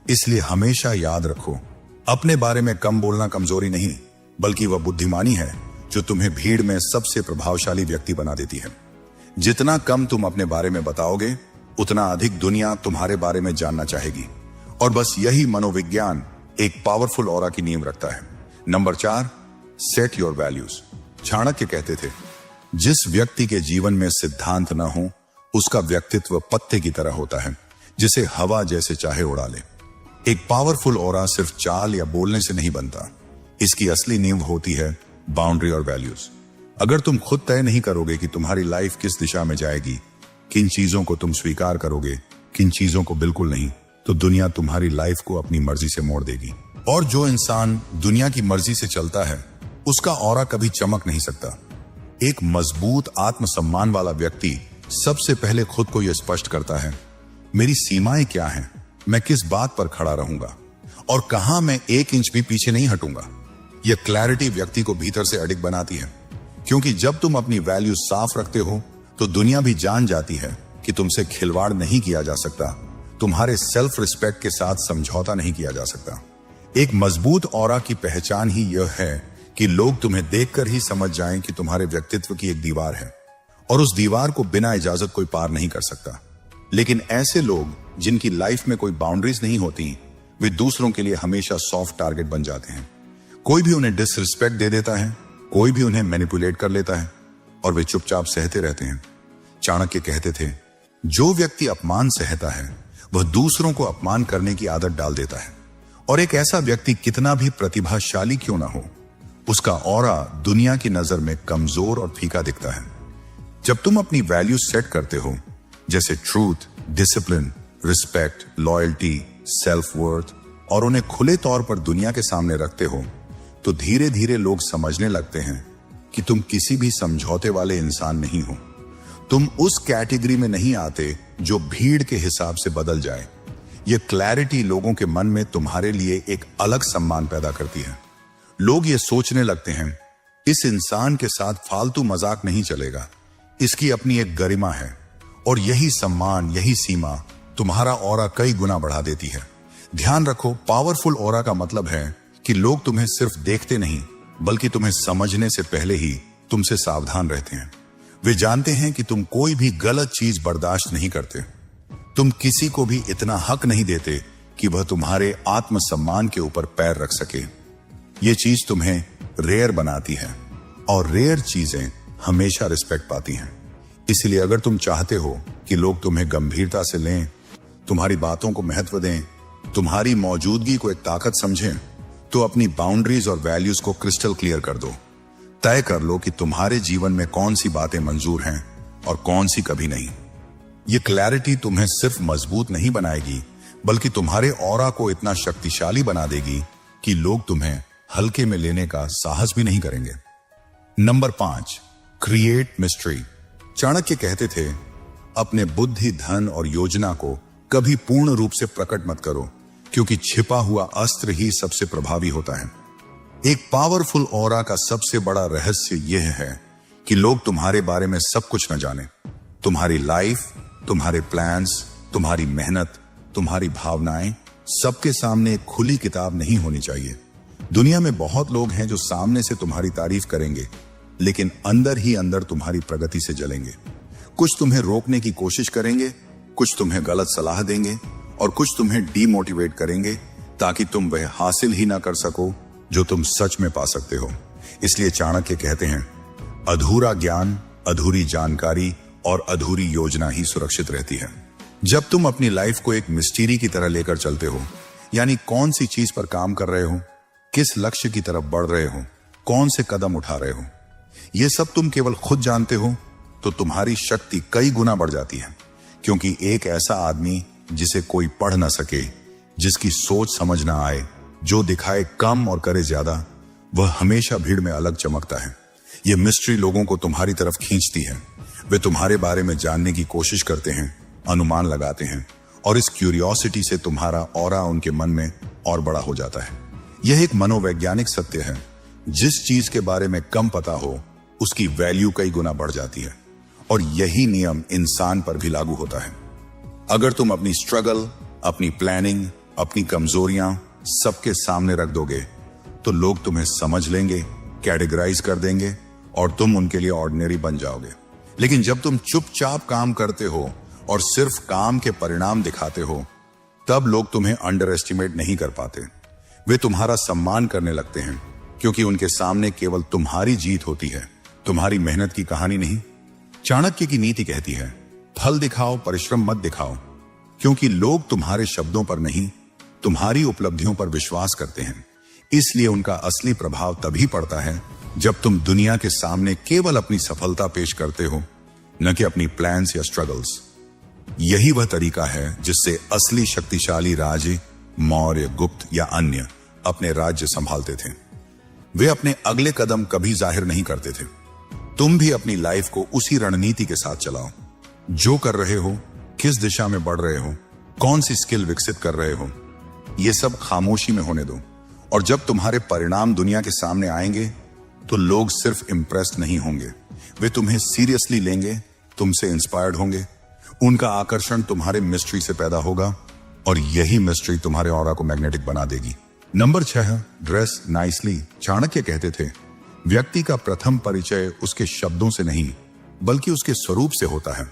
इसलिए हमेशा याद रखो, अपने बारे में कम बोलना कमजोरी नहीं, बल्कि वह बुद्धिमानी है जो तुम्हें भीड़ में सबसे प्रभावशाली व्यक्ति बना देती है। जितना कम तुम अपने बारे में बताओगे, उतना अधिक दुनिया तुम्हारे बारे में जानना चाहेगी। और बस यही मनोविज्ञान एक पावरफुल ऑरा की नींव रखता है। Number 4, set your values. Chanakya कहते थे, जिस व्यक्ति के जीवन में सिद्धांत न हो, उसका व्यक्तित्व पत्ते की तरह होता है, जिसे हवा जैसे चाहे उड़ा ले। एक पावरफुल ऑरा सिर्फ चाल या बोलने से नहीं बनता, इसकी असली नींव होती है बाउंड्री और वैल्यूज। अगर तुम खुद तय नहीं करोगे कि तुम्हारी लाइफ किस दिशा में जाएगी, किन चीजों को तुम स्वीकार करोगे, किन चीजों को बिल्कुल नहीं, तो दुनिया तुम्हारी लाइफ को अपनी मर्जी से मोड़ देगी। और जो इंसान दुनिया की मर्जी से चलता है, उसका ऑरा कभी चमक नहीं सकता। एक मजबूत, आत्मसम्मान वाला व्यक्ति सबसे पहले खुद को यह स्पष्ट करता है, मेरी सीमाएं क्या हैं, मैं किस बात पर खड़ा रहूंगा और कहां मैं 1 इंच भी पीछे नहीं हटूंगा। यह क्लैरिटी व्यक्ति को भीतर से अडिग बनाती है, क्योंकि जब तुम अपनी वैल्यू साफ रखते हो तो दुनिया भी जान जाती है कि तुमसे खिलवाड़ नहीं किया जा सकता, तुम्हारे सेल्फ रिस्पेक्ट के साथ समझौता नहीं किया जा सकता। एक मजबूत ऑरा की पहचान ही यह है कि लोग तुम्हें देखकर ही समझ जाएं कि तुम्हारे व्यक्तित्व की एक दीवार है और उस दीवार को बिना इजाजत कोई पार नहीं कर सकता। लेकिन ऐसे लोग जिनकी लाइफ में कोई बाउंड्रीज नहीं होती, वे दूसरों के लिए हमेशा सॉफ्ट टारगेट बन जाते हैं। कोई भी उन्हें डिसरिस्पेक्ट दे देता है, कोई भी उन्हें मैनिपुलेट कर लेता है और वे चुपचाप सहते रहते हैं। चाणक्य कहते थे, जो व्यक्ति अपमान सहता है वह दूसरों को अपमान करने की आदत डाल देता है, और एक ऐसा व्यक्ति कितना भी प्रतिभाशाली क्यों ना हो, उसका ऑरा दुनिया की नजर में कमजोर और फीका दिखता है। जब तुम अपनी वैल्यू सेट करते हो, जैसे truth, discipline, respect, loyalty, self worth, और उन्हें खुले तौर पर दुनिया के सामने रखते हो, तो धीरे धीरे लोग समझने लगते हैं कि तुम किसी भी समझौते वाले इंसान नहीं हो। तुम उस कैटेगरी में नहीं आते जो भीड़ के हिसाब से बदल जाए। यह क्लैरिटी लोगों के मन में तुम्हारे लिए एक अलग सम्मान पैदा करती है। लोग ये सोचने लगते हैं, इस इंसान के साथ फालतू मजाक नहीं चलेगा, इसकी अपनी एक गरिमा है, और यही सम्मान, यही सीमा तुम्हारा ऑरा कई गुना बढ़ा देती है। ध्यान रखो, पावरफुल ऑरा का मतलब है कि लोग तुम्हें सिर्फ देखते नहीं, बल्कि तुम्हें समझने से पहले ही तुमसे सावधान रहते हैं। वे जानते हैं कि तुम कोई भी गलत चीज बर्दाश्त नहीं करते। तुम किसी को भी इतना हक नहीं देते कि वह तुम्हारे आत्मसम्मान के ऊपर पैर रख सके। ये चीज तुम्हें रेयर बनाती है, और रेयर चीजें हमेशा रिस्पेक्ट पाती हैं। इसलिए अगर तुम चाहते हो कि लोग तुम्हें गंभीरता से लें, तुम्हारी बातों को महत्व दें, तुम्हारी मौजूदगी को एक ताकत समझें, तो अपनी बाउंड्रीज और वैल्यूज को क्रिस्टल क्लियर कर दो। तय कर लो कि तुम्हारे जीवन में कौन सी बातें मंजूर हैं और कौन सी कभी नहीं। ये क्लैरिटी तुम्हें सिर्फ मजबूत नहीं बनाएगी, बल्कि तुम्हारे ऑरा को इतना शक्तिशाली बना देगी कि लोग तुम्हें हल्के में लेने का साहस भी नहीं करेंगे। Number 5, create mystery. चाणक्य कहते थे, अपने बुद्धि, धन और योजना को कभी पूर्ण रूप से प्रकट मत करो, क्योंकि छिपा हुआ अस्त्र ही सबसे प्रभावी होता है। एक पावरफुल ऑरा का सबसे बड़ा रहस्य यह है कि लोग तुम्हारे बारे में सब कुछ न जाने। तुम्हारी लाइफ, तुम्हारे प्लान्स, तुम्हारी मेहनत, तुम्हारी भावनाएं सबके सामने एक खुली किताब नहीं होनी चाहिए। दुनिया में बहुत लोग हैं जो सामने से तुम्हारी तारीफ करेंगे, लेकिन अंदर ही अंदर तुम्हारी प्रगति से जलेंगे। कुछ तुम्हें रोकने की कोशिश करेंगे, कुछ तुम्हें गलत सलाह देंगे, और कुछ तुम्हें डीमोटिवेट करेंगे ताकि तुम वह हासिल ही ना कर सको जो तुम सच में पा सकते हो। इसलिए चाणक्य कहते हैं, अधूरा ज्ञान, अधूरी जानकारी और अधूरी योजना ही सुरक्षित रहती है। जब तुम अपनी लाइफ को एक मिस्ट्री की तरह लेकर चलते हो, यानी कौन सी चीज पर काम कर रहे हो, किस लक्ष्य की तरफ बढ़ रहे हो, कौन से कदम उठा रहे हो, यह सब तुम केवल खुद जानते हो, तो तुम्हारी शक्ति कई गुना बढ़ जाती है। क्योंकि एक ऐसा आदमी जिसे कोई पढ़ ना सके, जिसकी सोच समझ ना आए, जो दिखाए कम और करे ज्यादा, वह हमेशा भीड़ में अलग चमकता है। यह मिस्ट्री लोगों को तुम्हारी तरफ खींचती है। वे तुम्हारे बारे में जानने की कोशिश करते हैं, अनुमान लगाते हैं, और इस क्यूरियोसिटी से तुम्हारा ऑरा उनके मन में और बड़ा हो जाता है। यह एक मनोवैज्ञानिक सत्य है, जिस चीज के बारे में कम पता हो, उसकी वैल्यू कई गुना बढ़ जाती है, और यही नियम इंसान पर भी लागू होता है। अगर तुम अपनी स्ट्रगल, अपनी प्लानिंग, अपनी कमजोरियां सबके सामने रख दोगे, तो लोग तुम्हें समझ लेंगे, कैटेगराइज कर देंगे, और तुम उनके लिए ऑर्डिनरी बन जाओगे। लेकिन जब तुम चुपचाप काम करते हो और सिर्फ काम के परिणाम दिखाते हो, तब लोग तुम्हें अंडर एस्टिमेट नहीं कर पाते। वे तुम्हारा सम्मान करने लगते हैं, क्योंकि उनके सामने केवल तुम्हारी जीत होती है, तुम्हारी मेहनत की कहानी नहीं। चाणक्य की नीति कहती है, फल दिखाओ, परिश्रम मत दिखाओ, क्योंकि लोग तुम्हारे शब्दों पर नहीं, तुम्हारी उपलब्धियों पर विश्वास करते हैं। इसलिए उनका असली प्रभाव तभी पड़ता है जब तुम दुनिया के सामने केवल अपनी सफलता पेश करते हो, न कि अपनी प्लान्स या स्ट्रगल्स। यही वह तरीका है जिससे असली शक्तिशाली राजे, मौर्य, गुप्त या अन्य अपने राज्य संभालते थे। वे अपने अगले कदम कभी जाहिर नहीं करते थे। तुम भी अपनी लाइफ को उसी रणनीति के साथ चलाओ। जो कर रहे हो, किस दिशा में बढ़ रहे हो, कौन सी स्किल विकसित कर रहे हो, ये सब खामोशी में होने दो। और जब तुम्हारे परिणाम दुनिया के सामने आएंगे तो लोग सिर्फ इम्प्रेस्ड नहीं होंगे, वे तुम्हें सीरियसली लेंगे, तुमसे इंस्पायर्ड होंगे। उनका आकर्षण तुम्हारे मिस्ट्री से पैदा होगा और यही मिस्ट्री तुम्हारे ऑरा को मैग्नेटिक बना देगी। Number 6, dress nicely. चाणक्य कहते थे, व्यक्ति का प्रथम परिचय उसके शब्दों से नहीं बल्कि उसके स्वरूप से होता है।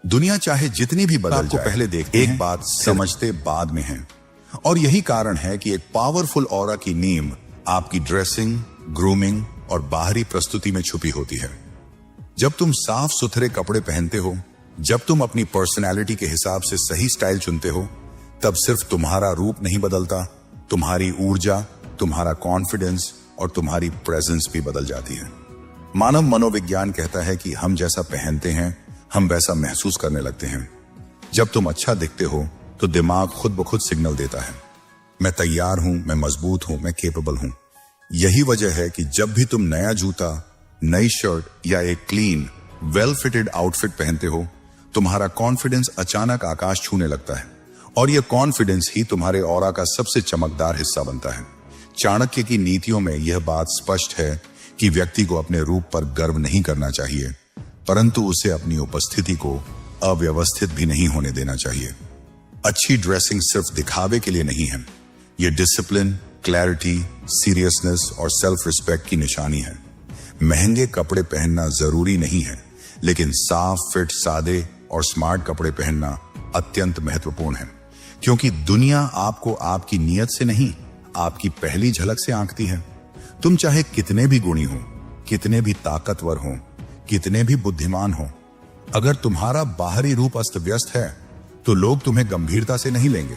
दुनिया चाहे जितनी भी बदल जाए, पहले देखते एक बात समझते बाद में है। और यही कारण है कि एक पावरफुल ऑरा की नींव आपकी ड्रेसिंग, ग्रूमिंग और बाहरी प्रस्तुति में छुपी होती है। जब तुम साफ सुथरे कपड़े पहनते हो, जब तुम अपनी पर्सनैलिटी के हिसाब से सही स्टाइल चुनते हो, तब सिर्फ तुम्हारा रूप नहीं बदलता, तुम्हारी ऊर्जा, तुम्हारा कॉन्फिडेंस और तुम्हारी प्रेजेंस भी बदल जाती है। मानव मनोविज्ञान कहता है कि हम जैसा पहनते हैं हम वैसा महसूस करने लगते हैं। जब तुम अच्छा दिखते हो तो दिमाग खुद ब खुद सिग्नल देता है, मैं तैयार हूं, मैं मजबूत हूं, मैं केपेबल हूं। यही वजह है कि जब भी तुम नया जूता, नई शर्ट या एक क्लीन वेल फिटेड आउटफिट पहनते हो, तुम्हारा कॉन्फिडेंस अचानक आकाश छूने लगता है और यह कॉन्फिडेंस ही तुम्हारे ऑरा का सबसे चमकदार हिस्सा बनता है। चाणक्य की नीतियों में यह बात स्पष्ट है कि व्यक्ति को अपने रूप पर गर्व नहीं करना चाहिए, परंतु उसे अपनी उपस्थिति को अव्यवस्थित भी नहीं होने देना चाहिए। अच्छी ड्रेसिंग सिर्फ दिखावे के लिए नहीं है, यह डिसिप्लिन, क्लैरिटी, सीरियसनेस और सेल्फ रिस्पेक्ट की निशानी है। महंगे कपड़े पहनना जरूरी नहीं है, लेकिन साफ, फिट, सादे और स्मार्ट कपड़े पहनना अत्यंत महत्वपूर्ण है, क्योंकि दुनिया आपको आपकी नीयत से नहीं, आपकी पहली झलक से आंकती है। तुम चाहे कितने भी गुणी हो, कितने भी ताकतवर हो, कितने भी बुद्धिमान हो, अगर तुम्हारा बाहरी रूप अस्त व्यस्त है तो लोग तुम्हें गंभीरता से नहीं लेंगे।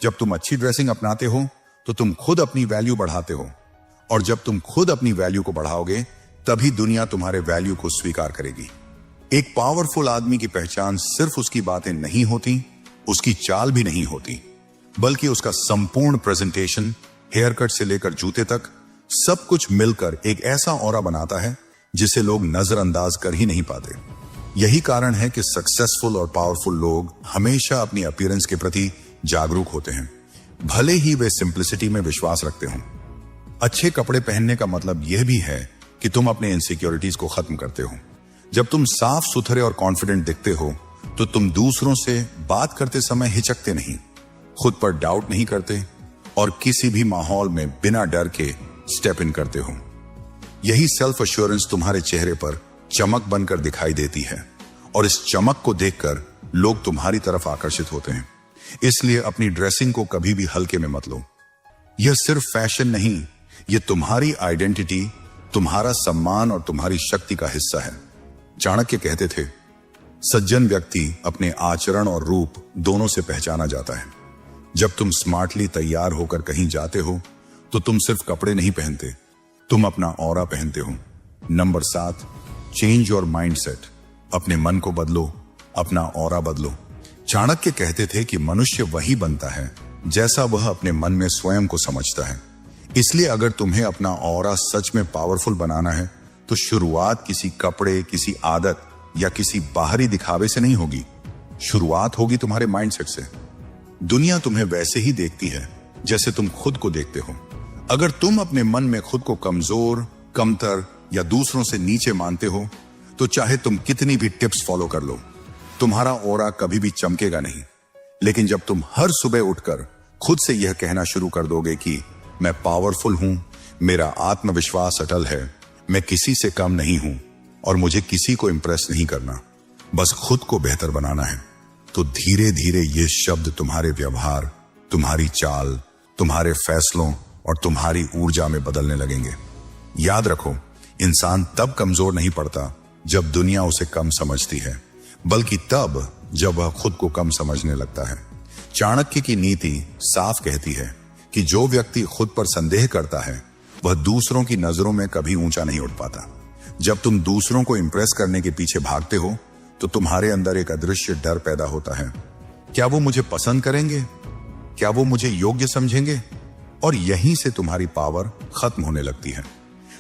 जब तुम अच्छी ड्रेसिंग अपनाते हो तो तुम खुद अपनी वैल्यू बढ़ाते हो, और जब तुम खुद अपनी वैल्यू को बढ़ाओगे तभी दुनिया तुम्हारे वैल्यू को स्वीकार करेगी। एक पावरफुल आदमी की पहचान सिर्फ उसकी बातें नहीं होती, उसकी चाल भी नहीं होती, बल्कि उसका संपूर्ण प्रेजेंटेशन, हेयर कट से लेकर जूते तक, सब कुछ मिलकर एक ऐसा ऑरा बनाता है जिसे लोग नजरअंदाज कर ही नहीं पाते। यही कारण है कि सक्सेसफुल और पावरफुल लोग हमेशा अपनी अपीयरेंस के प्रति जागरूक होते हैं, भले ही वे सिंप्लिसिटी में विश्वास रखते हों। अच्छे कपड़े पहनने का मतलब यह भी है कि तुम अपने इनसिक्योरिटीज को खत्म करते हो। जब तुम साफ सुथरे और कॉन्फिडेंट दिखते हो तो तुम दूसरों से बात करते समय हिचकते नहीं, खुद पर डाउट नहीं करते और किसी भी माहौल में बिना डर के स्टेप इन करते हो। यही सेल्फ एश्योरेंस तुम्हारे चेहरे पर चमक बनकर दिखाई देती है और इस चमक को देखकर लोग तुम्हारी तरफ आकर्षित होते हैं। इसलिए अपनी ड्रेसिंग को कभी भी हल्के में मत लो। यह सिर्फ फैशन नहीं, यह तुम्हारी आइडेंटिटी, तुम्हारा सम्मान और तुम्हारी शक्ति का हिस्सा है। चाणक्य कहते थे, सज्जन व्यक्ति अपने आचरण और रूप दोनों से पहचाना जाता है। जब तुम स्मार्टली तैयार होकर कहीं जाते हो तो तुम सिर्फ कपड़े नहीं पहनते, तुम अपना ऑरा पहनते हो। Number 7, change your mindset. अपने मन को बदलो, अपना ऑरा बदलो। चाणक्य कहते थे कि मनुष्य वही बनता है जैसा वह अपने मन में स्वयं को समझता है। इसलिए अगर तुम्हें अपना ऑरा सच में पावरफुल बनाना है तो शुरुआत किसी कपड़े, किसी आदत या किसी बाहरी दिखावे से नहीं होगी, शुरुआत होगी तुम्हारे माइंडसेट से। दुनिया तुम्हें वैसे ही देखती है जैसे तुम खुद को देखते हो। अगर तुम अपने मन में खुद को कमजोर, कमतर या दूसरों से नीचे मानते हो तो चाहे तुम कितनी भी टिप्स फॉलो कर लो, तुम्हारा ऑरा कभी भी चमकेगा नहीं। लेकिन जब तुम हर सुबह उठकर खुद से यह कहना शुरू कर दोगे कि मैं पावरफुल हूं, मेरा आत्मविश्वास अटल है, मैं किसी से कम नहीं हूं और मुझे किसी को इंप्रेस नहीं करना, बस खुद को बेहतर बनाना है, तो धीरे धीरे ये शब्द तुम्हारे व्यवहार, तुम्हारी चाल, तुम्हारे फैसलों और तुम्हारी ऊर्जा में बदलने लगेंगे। याद रखो, इंसान तब कमजोर नहीं पड़ता जब दुनिया उसे कम समझती है, बल्कि तब जब वह खुद को कम समझने लगता है। चाणक्य की नीति साफ कहती है कि जो व्यक्ति खुद पर संदेह करता है वह दूसरों की नजरों में कभी ऊंचा नहीं उठ पाता। जब तुम दूसरों को इंप्रेस करने के पीछे भागते हो तो तुम्हारे अंदर एक अदृश्य डर पैदा होता है। क्या वो मुझे पसंद करेंगे? क्या वो मुझे योग्य समझेंगे? और यहीं से तुम्हारी पावर खत्म होने लगती है,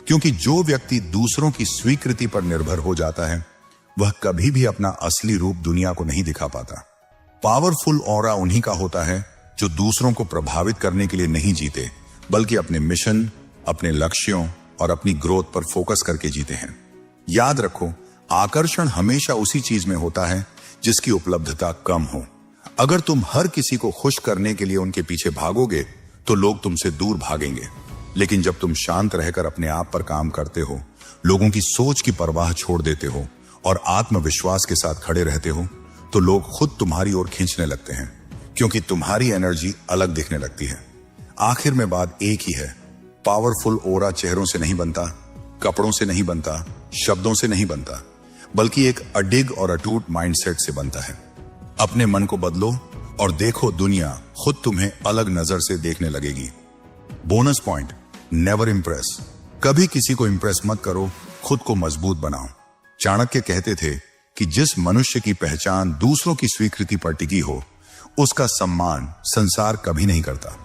क्योंकि जो व्यक्ति दूसरों की स्वीकृति पर निर्भर हो जाता है वह कभी भी अपना असली रूप दुनिया को नहीं दिखा पाता। पावरफुल ऑरा उन्हीं का होता है जो दूसरों को प्रभावित करने के लिए नहीं जीते, बल्कि अपने मिशन, अपने लक्ष्यों और अपनी ग्रोथ पर फोकस करके जीते हैं। याद रखो, आकर्षण हमेशा उसी चीज में होता है जिसकी उपलब्धता कम हो। अगर तुम हर किसी को खुश करने के लिए उनके पीछे भागोगे तो लोग तुमसे दूर भागेंगे, लेकिन जब तुम शांत रहकर अपने आप पर काम करते हो, लोगों की सोच की परवाह छोड़ देते हो और आत्मविश्वास के साथ खड़े रहते हो, तो लोग खुद तुम्हारी ओर खींचने लगते हैं, क्योंकि तुम्हारी एनर्जी अलग दिखने लगती है। आखिर में बात एक ही है, पावरफुल ओरा चेहरों से नहीं बनता, कपड़ों से नहीं बनता, शब्दों से नहीं बनता, बल्कि एक अडिग और अटूट माइंडसेट से बनता है। अपने मन को बदलो और देखो, दुनिया खुद तुम्हें अलग नजर से देखने लगेगी। Bonus point, never Impress. कभी किसी को इंप्रेस मत करो, खुद को मजबूत बनाओ। चाणक्य कहते थे कि जिस मनुष्य की पहचान दूसरों की स्वीकृति पर टिकी हो, उसका सम्मान संसार कभी नहीं करता।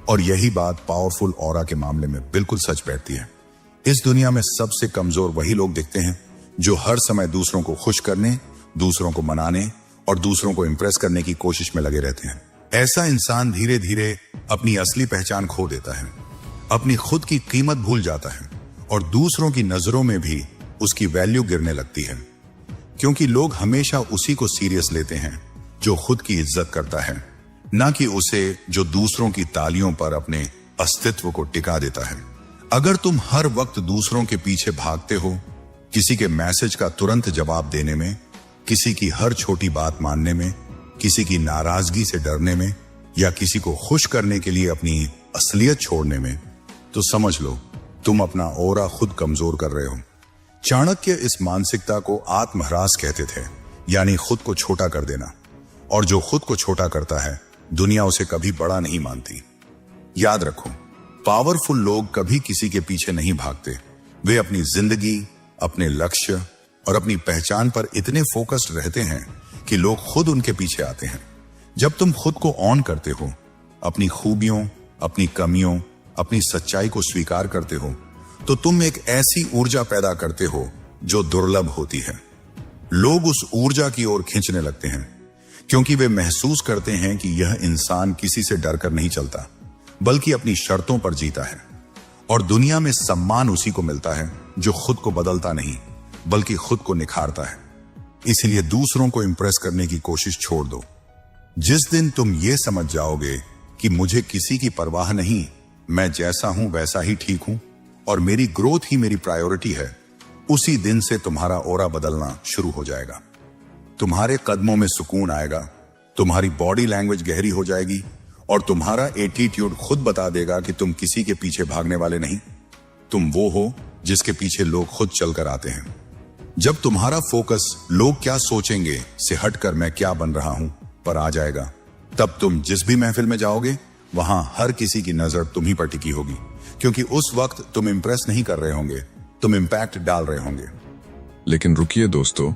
और यही बात पावरफुल ऑरा के मामले में बिल्कुल सच बैठती है। इस दुनिया में सबसे कमजोर वही लोग दिखते हैं जो हर समय दूसरों को खुश करने, दूसरों को मनाने और दूसरों को इंप्रेस करने की कोशिश में लगे रहते हैं। ऐसा इंसान धीरे धीरे अपनी असली पहचान खो देता है, अपनी खुद की कीमत भूल जाता है और दूसरों की नजरों में भी उसकी वैल्यू गिरने लगती है, क्योंकि लोग हमेशा उसी को सीरियस लेते हैं जो खुद की इज्जत करता है, ना कि उसे जो दूसरों की तालियों पर अपने अस्तित्व को टिका देता है। अगर तुम हर वक्त दूसरों के पीछे भागते हो, किसी के मैसेज का तुरंत जवाब देने में, किसी की हर छोटी बात मानने में, किसी की नाराजगी से डरने में या किसी को खुश करने के लिए अपनी असलियत छोड़ने में, तो समझ लो तुम अपना ओरा खुद कमजोर कर रहे हो। चाणक्य इस मानसिकता को आत्मह्रास कहते थे, यानी खुद को छोटा कर देना। और जो खुद को छोटा करता है, दुनिया उसे कभी बड़ा नहीं मानती। याद रखो, पावरफुल लोग कभी किसी के पीछे नहीं भागते। वे अपनी जिंदगी, अपने लक्ष्य और अपनी पहचान पर इतने फोकस्ड रहते हैं कि लोग खुद उनके पीछे आते हैं। जब तुम खुद को ऑन करते हो, अपनी खूबियों, अपनी कमियों, अपनी सच्चाई को स्वीकार करते हो, तो तुम एक ऐसी ऊर्जा पैदा करते हो जो दुर्लभ होती है। लोग उस ऊर्जा की ओर खींचने लगते हैं, क्योंकि वे महसूस करते हैं कि यह इंसान किसी से डरकर नहीं चलता, बल्कि अपनी शर्तों पर जीता है। और दुनिया में सम्मान उसी को मिलता है जो खुद को बदलता नहीं, बल्कि खुद को निखारता है। इसलिए दूसरों को इंप्रेस करने की कोशिश छोड़ दो। जिस दिन तुम ये समझ जाओगे कि मुझे किसी की परवाह नहीं, मैं जैसा हूं वैसा ही ठीक हूं और मेरी ग्रोथ ही मेरी प्रायोरिटी है, उसी दिन से तुम्हारा ओरा बदलना शुरू हो जाएगा। तुम्हारे कदमों में सुकून आएगा, तुम्हारी बॉडी लैंग्वेज गहरी हो जाएगी और तुम्हारा एटीट्यूड खुद बता देगा कि तुम किसी के पीछे भागने वाले नहीं, तुम वो हो जिसके पीछे लोग खुद चलकर आते हैं। जब तुम्हारा फोकस लोग क्या सोचेंगे से हटकर मैं क्या बन रहा हूं पर आ जाएगा, तब तुम जिस भी महफिल में जाओगे, वहां हर किसी की नजर तुम्ही पर टिकी होगी, क्योंकि उस वक्त तुम इंप्रेस नहीं कर रहे होंगे, तुम इंपैक्ट डाल रहे होंगे। लेकिन रुकिए दोस्तों,